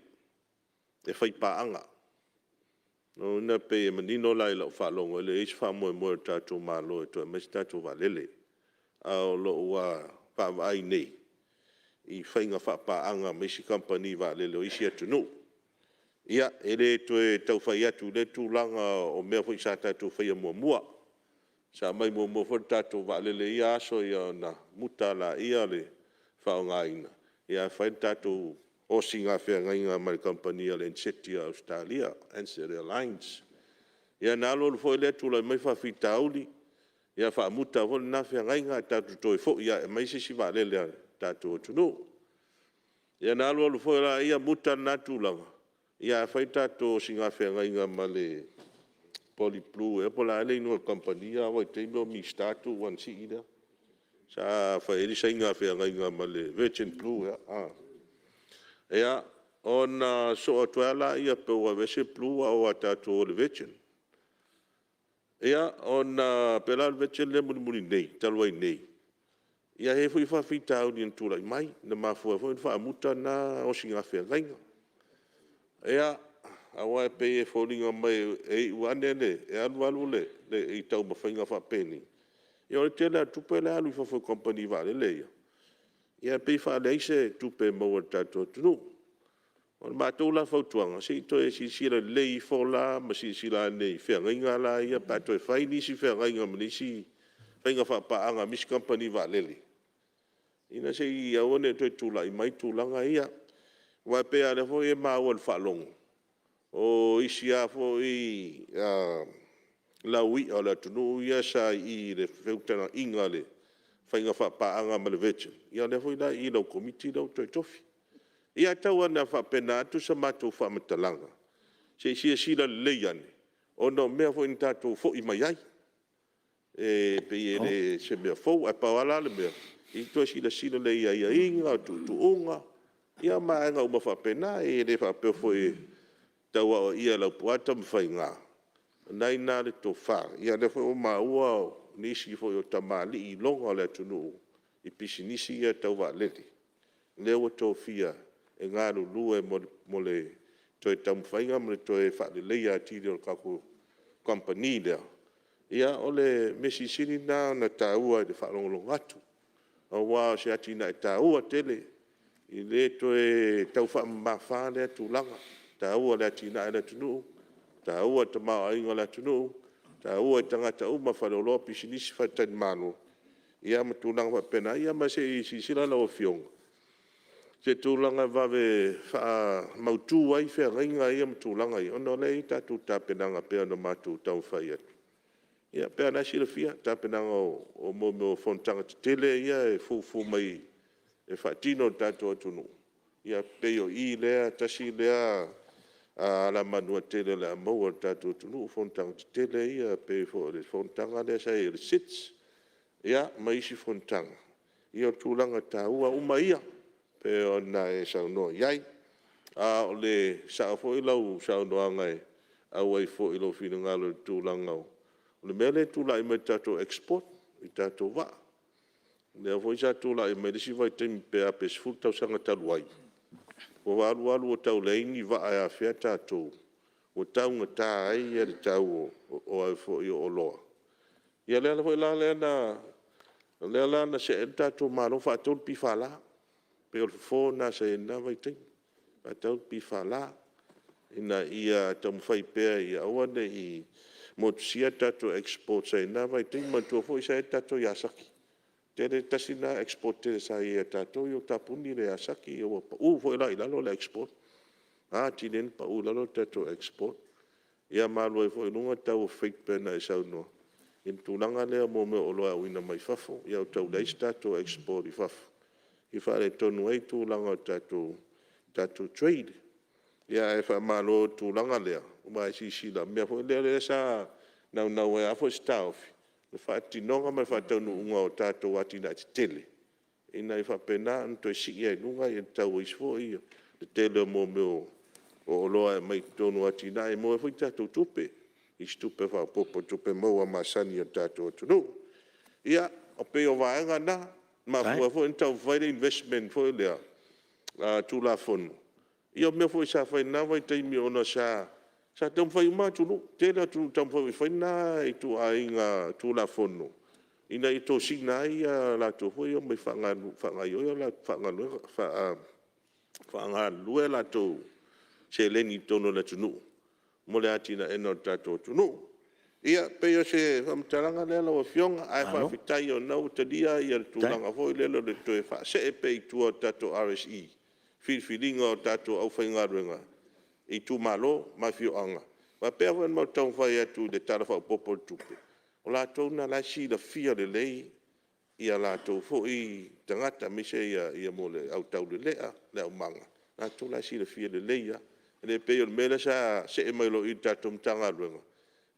E whai paanga. No ina pe e manino lai lau whaalongo. Ele eisi whaamoe tātou mālo e toe mesi tātou waalele. Au lo ua whaavai nei. I whainga whaapaanga mesi company waalele o isi atu no. Ia, ele toe tau whai atu le tūlanga o mea whai sa tātou whai a mua. Sa mai mua whai tātou waalele ia aso ia na muta la ia le whaonga ina. Ia whai tātou o singa whea ngainga mai company a le Ensetia Australia, Ansett Airlines. Ia nalo le whai le tūlai mai whawhita auli. Ia whaamuta whai na whea ngainga tātou toi fo ia e mai sisi waalele tātou atuno. Ia nalo le whai la ia muta na tūlanga. Ia whai tātou singa whea ngainga ma le Poliplu, e pola ele inua kompania, wai teimo mi statu wan si ida. Sa whai eri sainga whea ngainga ma le Virgin Blue, Ia, ona so atuala ia pe ua vese Blue au a tātou le Virgin. Ia, ona pela le Virgin le muri nei, taluai nei. Ia he fui whawhita au ni antulai mai, na mafua fui whaamuta na o singa whea ngainga. Ia, awa e pe e wholinga mai e uanele, e alu le i tau mawhainga whapeni. Ia o le tēnā tupe le alu i whawhau company vale le ia. Ia pe i whaaleise tupe maua tātou tunu. O le mātou la whautuanga, se i toi si sila lei whola, ma si sila nei whea ngainga la ia, pa toi whai nisi whea ngainga ma nisi whainga whapaanga misi company vale le. Ina se i awane toi tūla i mai tūlanga ia. Wa pe ale fo e maua le whalongo. O isi a fo i laui o la tunu ia sa i le wheutana inga le whainga whapaanga ma le Virgin. Ia le fo i la i lau komiti lau toi tofi. Ia tau ana whapena atu sa mātou whamatalanga. Se isi a sila leiane. O no mea fo in tātou fo i mai ai. E pe i le se mea fo a pawala le mea. I toi sila leia ia inga tu unga. Ia maenga uma whapena e le whapeo fo e taua o ia lau puata mwhai ngā. Nai nā le tō whā. Ia le whai o maua o nisi fo o tamali i longa le atunu. I pisi nisi ia tau wā lele. Leo tō whia e ngā lue mo le toi tau mwhai ngā mo le toi whaale leia tiri o kako company lea. Ia o le mesi sini nā na tāua e le whaalongolong atu. O wā se ati na e tāua tele. I le toe tau wha mawha lea tūlanga. Ta ua le atina e le tunu. Ta ua ta maa inga le tunu. Ta ua e tangata uma whaloloa pisinisi whaitani mano. Ia ma tūlanga whapena. Ia ma se i sisila lau fionga. Se tūlanga wawe wha mautu wai whea ngainga ia ma tūlanga i. Ono le i tātou tāpenanga pēa no mātou tau whai atu. Ia pēa nasi le fia. Tāpenanga o mo Fonotaga te tele ia e fufu mai e whaatino tātou atunu. Ia peo i lea, tasi lea, ala manua tele lea maua tātou atunu. Fonotaga te tele ia peo fo le Fonotaga lea sa e le sits. Ia maisi Fonotaga. Ia tūlanga tā ua uma ia. Peo na e saunoa iai. O le sao fo i lau saunoa ngai. Au ai fo i lau whina ngalo le tūlanga o. O le mele tūla i mai tātou export, i tātou waa. Lea foi sa tūla i mai lisi vai taimi pe a pesifuk tau sanga taluai. O walu o tau leini wa ai a whea tātou. O tau ngā tā ai e le tau o ai fo i o loa. Ia lea foi la lea na se e tātou maro whātou pi whala. Pe o fo na se e na vai taimi. Whātou pi whala. ina ia tamwhai pēr i awane i motusia tato export sa ina vai te matua fo isa e tato yasaki. Tere tasina export tere sa ia tato yo tapuni le yasaki yo pa fo ila ilalo le export. Tinen pa lalo tato export. Ia malo e fo ilunga tau fake pena e sau no. In tulanga lea mo me o loa wina mai fafo. Ia o tau leis tato export i fafo. I whare tonu ei tulanga tato trade. Ia e wha malo tulanga lea. Uma e sisi la mea fo lea sa nau e afo staufi. Le wha tinonga mai wha taunu unga o tato wati na te tele. Ina i wha pena anto e si ia nunga i tau isfo ia. Le tele mo me o loa mai tonu ati na e mo e fui tato tupe. I stupe wha popo tupe maua masani o tato tunu. Ia, o pe o vaenga na, ma fua fo in tau whaire investment fo lea, tula fonu. Ia mea fo i sa whai na vai teimi ona sa tau whai uma tunu, tēra tau whai na i tu a inga tula fonu. Ina i tō sina ia la tō hui o mai whangaioia la whangalue la tō se leni tono la tunu. Mole atina e no tato tunu. Ia peo se whamtaranga lelo o fionga, ai whawhitai o nau tadia ia tūlanga foi lelo le toe wha. Se e pei tua tato RSE. Whiwhiringa o tato au whaingaruenga. I tū malo, mai fio anga. Ma pea wan mau tau whai atu le tarafa o popo tupe. O la tau na la si la fia le lei, ia la tau fo i tangata mise ia mo le au tau le lea, le au manga. La tau la si la fia le leia. Le peo le mele sa se e mailo i tato mtanga ruenga.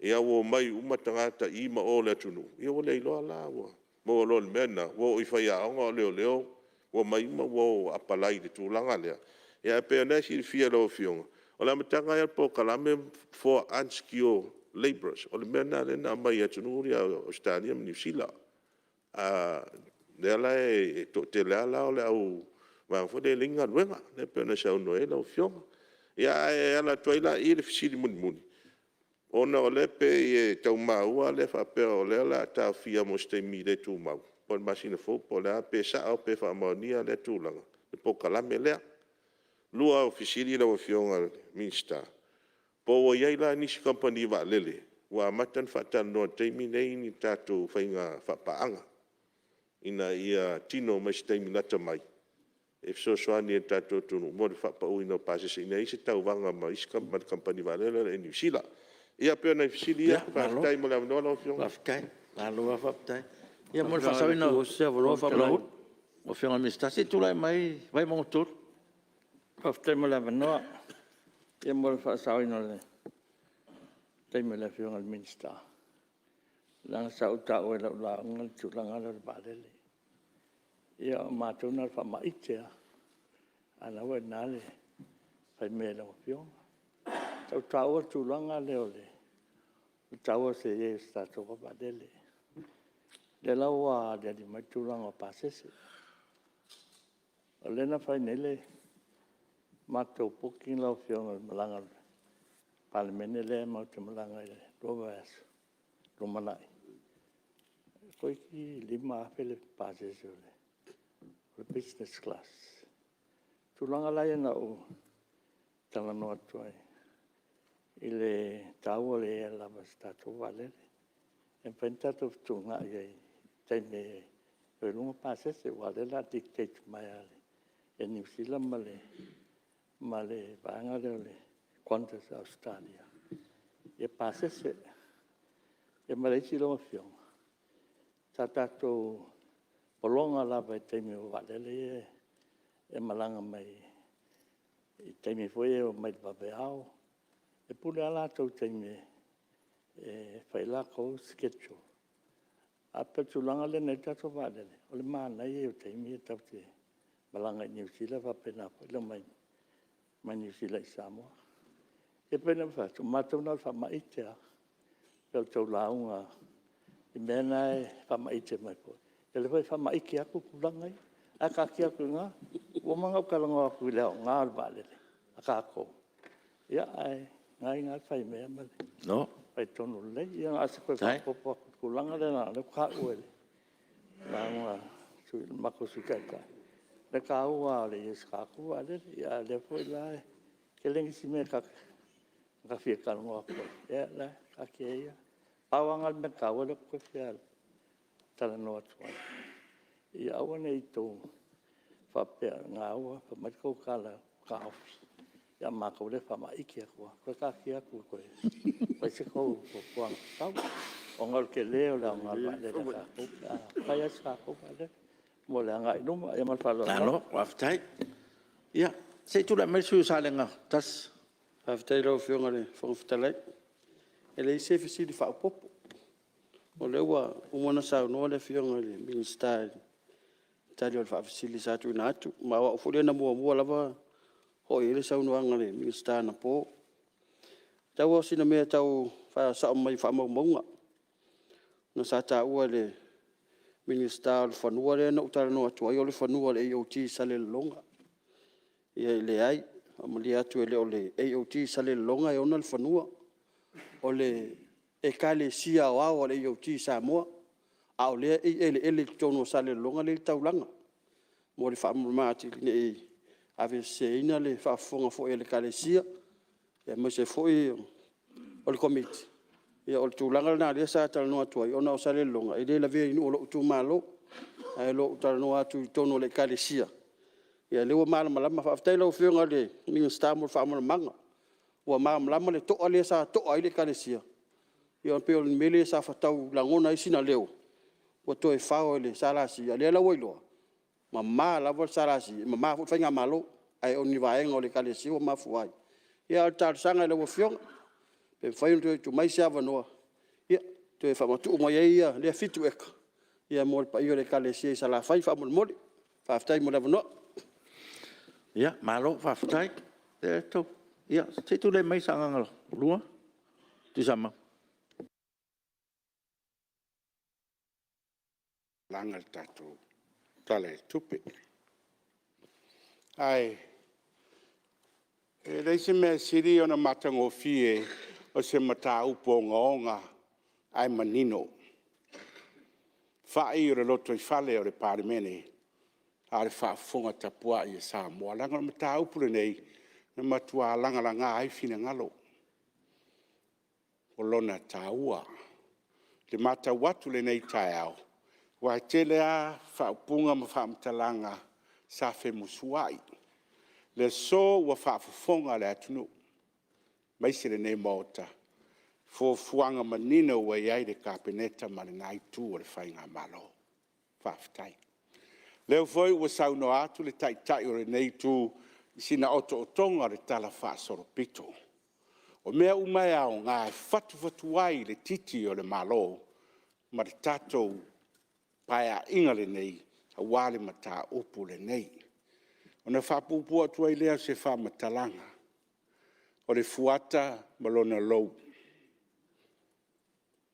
Ia wo mai umatangata i ma o le tunu. Ia wo le iloa la wo. Mo lo le mena, wo i whai aonga o leo. Wo mai ma wo apalai le tūlanga lea. Ia peo nesi le fia lo fionga. O la matanga ia po kalame for unskilled laborers. O le mena le na mai atunu ria Australia, New Zealand. Le ala e te le ala o le au wangfo le linga ruenga. Le peo nesi au noe la o fionga. Ia e ala toila i le fisiri muni muni. Ona o le pe e tau maua le whapea o le ala tau fia mo steimi le tū mau. Po le masina fō, po le a pe sa au pe whamaunia le tūlanga. Le po kalame lea. Lua o fisiri la o fionga minsta. Po o iei la nisi company wa lele. Wa matan whatan noa teimi nei ni tātou whainga whapaanga. Ina ia tino mai steimi nata mai. E so soani e tato tunu mo le whapa ui no pasese ina isi tau wanga ma iska ma company valera e New Zealand. Ia peo na fisili ia, whaftai mo le amanoa lau fionga. Whaftai, la loa whaftai. Ia mo le whasawina o sea waloa whapalau. O fionga mistasi tulai mai, vai mongo tur. Whaftai mo le amanoa. Ia mo le whasawina le. Taimo le fionga le minsta. Langa sa uta oe lau la unga tūlanga le balele. Ia o mātou nā wha maitea, ana ua nāle, whai mea lau fionga. Tau tāua tūlanga leo le, tāua se e stato ka padele. Le lau a le mai tūlanga pasese. O lena whai nele, mātou puking lau fionga malanga Palemene le mau te malanga i Rova asu, Romanai. Koe ki 5 apele pasese o le. The business class. Tūlanga lai na o tala noa tuai. I le tāua le e lava stato valele. E pentato tunga i teime e lunga pasese walela dictate mai ale. E New Zealand ma le vaanga leo le Qantas Australia. E pasese e mareisi longa fionga. Tatato polonga lava e teimi o walele e malanga mai i teimi foi o mai babeao e pule ala tau teimi e whaila kou sketcho a petulanga le nei tato walele o le mana i o teimi e tau te malanga i New Zealand wa pena po ilo mai New Zealand i Samoa e pena whatu mātou nā whamaitea pēl tau launga i mena e whamaitea mai po e le vai whamaiki aku kulangai, a ka ki aku ngā, o manga o kalanga aku i leo, ngā albalele, a ka ako. Ia ai, ngai ngā whai mea male. No. Whai tonu lei, ia ngā se koe whapopo aku kulanga le nā, le ka uele. Nā ngā, mako sukai kai. Le ka ua le yes ka aku alele, ia le fwoi lai, ke lengi si mea ka Ka fia ka ngoa ko. Ya la ka ke ia. Pawangal me ka wala ko fia. Tala no atu. Ia awana i tō. Whapea ngā ua, whamatiko kala ka awhi. Ia mākau le whama iki a kua. Koe ka ki aku koe. Koe se kou ko kuanga tau. O ngal ke leo le o ngal wale le ka kou. Kai as ka kou wale. Mo le anga inuma, ia mal whalo. Alo, waftai. Ia, se tula mai sui sa lenga, tas. Whaftai rau whionga le whangawhitalai. E le se whisi di whaupopo. O le ua umana sau noa le whionga le minister. Tari o le whaafisili sa atu ina atu. Ma wa ufuri na mua lava. Hoi ele sau noanga le minister na po. Tau o sina mea tau wha sao mai whamau maunga. Na sa ta ua le minister le whanua le na utara no atu. Ai o le whanua le AOT sa le longa. Ia le ai. Amali atu ele o le AOT sa le longa e ona le whanua. O le e ka le sia o ao le AOT Samoa. Ao lea ele tono sa le longa le taulanga. Mo le whaamurumati ne e ave se ina le whaafonga fo ele ka le sia. Ia mo se fo e o le komiti. Ia o le tūlanga na lea sa tala noa tuai. Ona o sa le longa. I le la vea inu o lo utu malo. Ai lo utala noa atu tono le ka le sia. Ia le ua malama whaaftai lau whionga le minister mo le whaamuramanga. Ua malama le toa le sa toa i le ka le sia. Ia peo le mele sa whatau langona i sina leo. Ua toe whao le sarasi. A lea la wailoa. Ma lava sarasi. Ma whainga malo. Ai o ni vaenga o le ka le sia ua mafuai. Ia al tārsanga le ua whionga. Pe whainu toe tu mai sia wanoa. Ia toe whamatu unga ia lea fitu eka. Ia mo le pa iyo le ka le sia i sa la whai whamul mole. Whaaftai mo le wanoa. Ia, malo, whaftai. E tau. Ia, se tu le mai sa ngangala. Lua. Tu sama. Langa le tātou tala e tupe. Ai, e reise mea siri ona matango fie o se mata upo ngaonga ai manino. Whai o le loto i whale o le Palemene. A le whaafonga tapua i e Samoa. Langa na mata upo le nei na matua langa ai fina ngalo. O lona taua. Le mata watu le nei tai au. Wa tele a whaupunga ma whaamtalanga sa whe musuai. Le so wa whaafonga le atunu. Maise le nei maota. Fo fuanga manina wa iai le kapeneta ma le nai tu o le whainga malo. Whaaftai. Leo foi wa sauno atu le tai o le nei tu sina oto tonga le tala whaasoro pito. O mea umai au ngā fatu wai le titi o le malo. Ma le tatou paia inga le nei, a wale mata upu le nei. O na whapupu atua i lea se wha matalanga. O le fuata malona lou.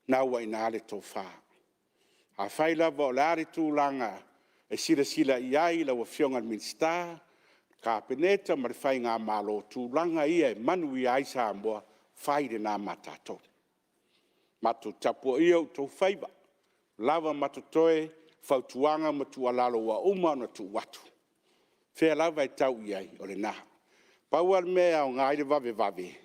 Nā wa ina le tō wha. A whai lava o le are tūlanga e sila i ai la wa whionga minsta, ka peneta ma le whai ngā malo tūlanga ia e manu i ai Samoa, whai le nā matato. Matu tapua ia u tō whaiva. Lava matutoe, fautuanga matua lalo wa uma na tu watu. Fea lava e tau iai o le naha. Pauar mea o ngai le vave.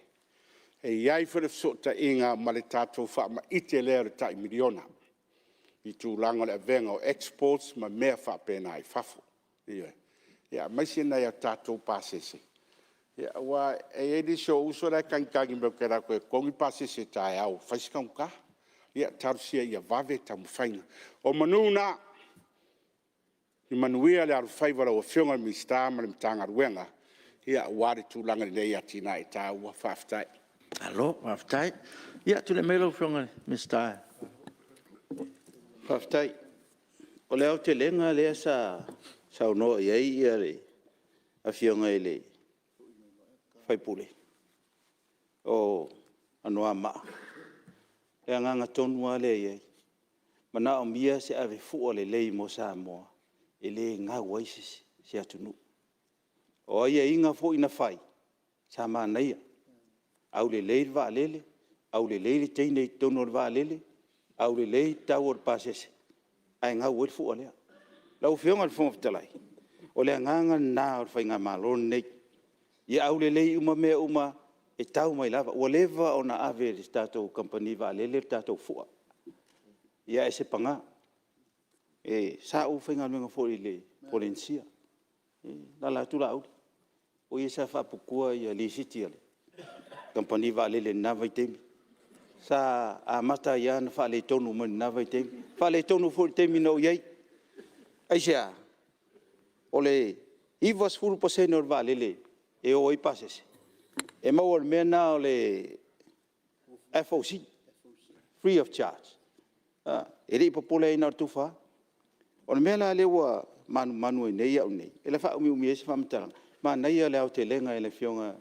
E iai whare sota inga ma le tātou wha ma ite lea le tai miliona. I tu langa le venga o exports ma mea wha pena i fafo. Ia, maisi nei a tātou pasese. Ia, wa e di so uso la kankangi me kera koe kongi pasese tai au. Whaisikam ka? Ia tarusia ia vave tamu whainga. O manuna, i manuia le aru whaiwara o whionga mi stama le mtanga ruenga, ia wari tūlanga nei atina e tā ua whaftai. Alo, whaftai. Ia, tu le melo whionga mi stai. Whaftai. O leo te lenga lea sa unoa iei ia le a whionga i le whaipule. O anoa maa. E nganga tonua le iei. Mana o mia se ave fua le lei mo Samoa. E le ngā waisisi se atunu. O ia inga fo ina whai. Sa maa naia. Au le lei rwa alele. Au le lei teine i tono rwa alele. Au le lei tau or pasese. Ai ngā uel fua lea. Lau whionga le whongawhitalai. O le nganga nā or whai ngā malon nei. Ia au le lei uma mea uma e tau mai lava ua leva ona ave le tatou company vaalele le tatou fu'a ia e se panga e sa u whaingaluenga fo'i le polensia la la tu la au o ia sa whapukua ia li siti ale company vaalele na vai temi sa a mata ia na wha le tonu mani na vai temi wha le tonu fo'i temi no iei ai sea o le ivas furu pasene o le vaalele e o i pasese e mau o le mea na o le FOC free of charge e rei popole ina o tufa o le mea la le ua manu e nei au nei e le wha umi esi whamatara ma nei a le au te lenga e le fionga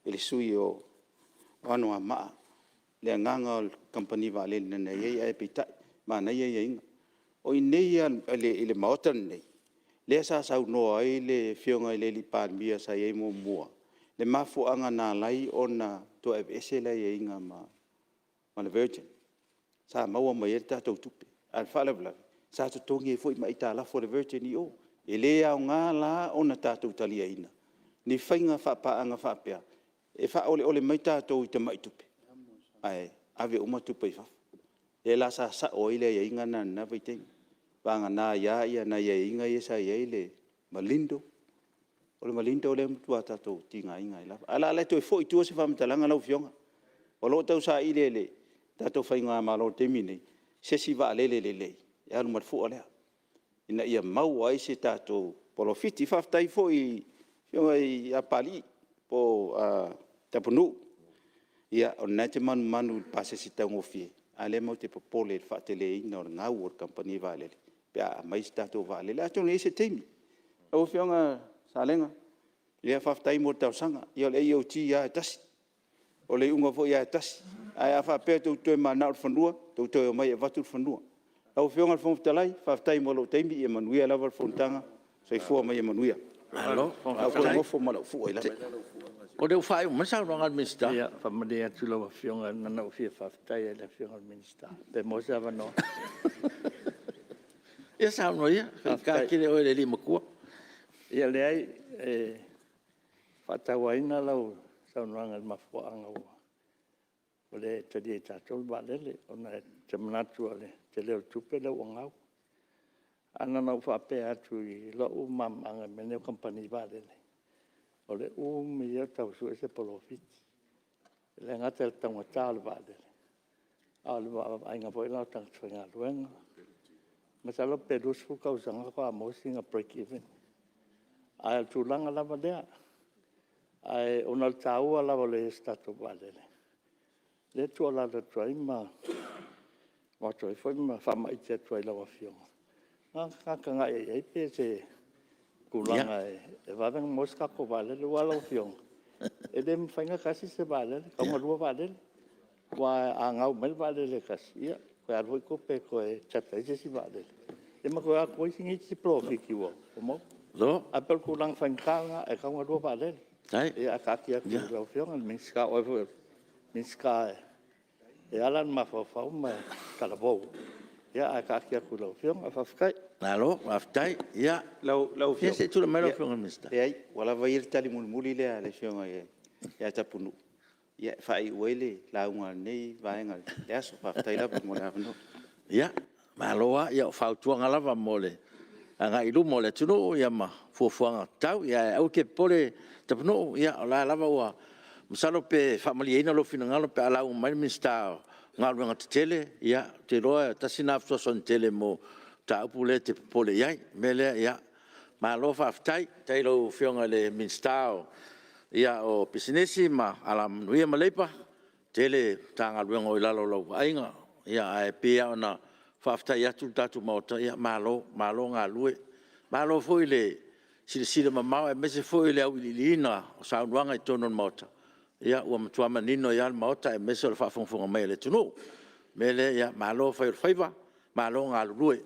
e le sui o anu a maa le anganga o company vaalele na nei e pitai ma nei e inga o i nei a le maota nei le sa sau noa ai le fionga i le li Palemene sa iei mua le mafuanga na lai ona to ese la e inga ma le virgin sa maua mai e tatou tupe al falabla sa to tongi e foi mai ta la for the virgin i o e le au ngā la ona tatou talia ina ni whainga whapaanga whapea e wha ole mai tatou i te mai tupe ai ave uma tupe i whafu e la sa o ile e inga na vaiteng vanga na ia na ia inga ia sa ia ile malindo o le malinda o le mutua tatou tinga inga i lava ala le toi foi tua se whamatalanga lau fionga o lo tau sa ile le tatou whainga malo temi nei se si vaalele le e anu marfu o lea ina ia mau ai se tatou polofiti whaftai foi fionga i apali po tapunu ia o nai te manu pase si tau ngofie a le mau te popole le whaatele ina o le ngau o company vaalele pia mai se tatou vaalele ato nei se teimi o fionga salenga ia whaftai mo tau sanga ia le IoT ia tasi o le unga fo ia tasi ai a whapea tau toi mana o whanua tau toi o mai e watu whanua au fionga le whomtalai whaftai mo lo teimi ia manuia lava le whontanga sai fua mai e manuia alo au kua ngofo ma lau fua ila o le whai masa ronga minister Ia, whamadea tula wa fionga nana o fia whaftai e le fionga minister. Pe mosa wano. ia sa no ia ka kire o le lima kua Ia le ai, whatawaina lau saunuanga mafuanga ua. O le tadi e tātou waalele, o na te manatu ale, te leo tupe lau o ngau. Ana nau whapea atu i lau mamanga meneo company waalele. O le mi ia tau su ese polofiti. Le ngata le tangata le waalele. A le ainga po ila tang tsuenga luenga. Masalo pedus fu kausanga kwa mosinga break even. Ai tulanga lava lea. Ai ona taua lava le stato waalele. Le tua la le tuai ma. Ma tuai foi ma fama i te tuai lawa fionga. Nga nga e pe se kulanga e vaveng moska ko waalele wala fionga. E le mwhainga kasi se waalele. Kaunga lua waalele. Wa a ngau mel waalele kasi. Ia. Koe arhoi ko pe koe chata ise si waalele. E ma koe a koe singi si profi ki wa. Omo? lo Apel kulang whaingkanga e kaunga lua waalele. ai E a kaki a kua lau fionga. Minska oe minska e alan mawhawhau ma kalabou. Ia a kaki a kua lau fionga. Whawhkai. alo whaftai ia lau ia fionga se tula mai lo fionga minister e ai wala vai il tali muli lea le fionga ia tapunu ia fai uele launga nei vaenga le aso whaftai la mo la no ia maloa ia fautuanga lava mole anga ilu mole tuno ia ma fuafuanga tau ia au ke pole tapno ia la lava wa msalo pe family ina lo finangalo pe ala mai minister ngalu nga tele ia te roa tasina fso son tele mo ta pule te pole ia mele ia malo faftai tai lo fionga le minister ia o business ma ala nuia malepa tele tanga luengo ilalo lo ainga ia ai pia ona faftai atu tatu mota ia malo nga lue malo foi le sile mama e mese foi le au lilina o sauanga i tonon mota ia o mtua manino ia mota e mese le fafonfonga mai le tunu mele ia malo foi faiva malo nga lue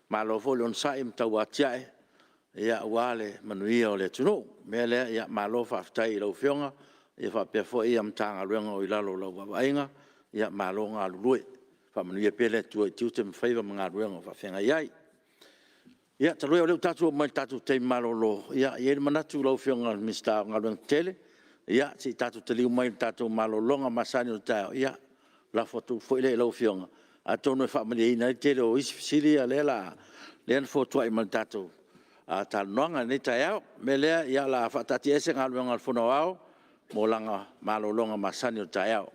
malo foi on sai mtau atiae ia wale manuia o le tunu mele ia malo faftai lo fionga ia fa pe foi ia mtanga luengo o ilalo lo ainga ia malo nga lue fa manuia pele tu te faiva nga luengo fa fenga iai ia talo o le tatu mai tatu te malo lo ia ia manatu lo fionga mista nga luengo tele ia si tatu te liu mai tatu malolonga masani o tau ia la fotu foi le lo fionga a tonu fa mali ina te o isfisili a lela len fotu ai man tatu a tal nonga ni tau me le ia la fatati ese ngal ngal fono au mo langa malolonga masani o tau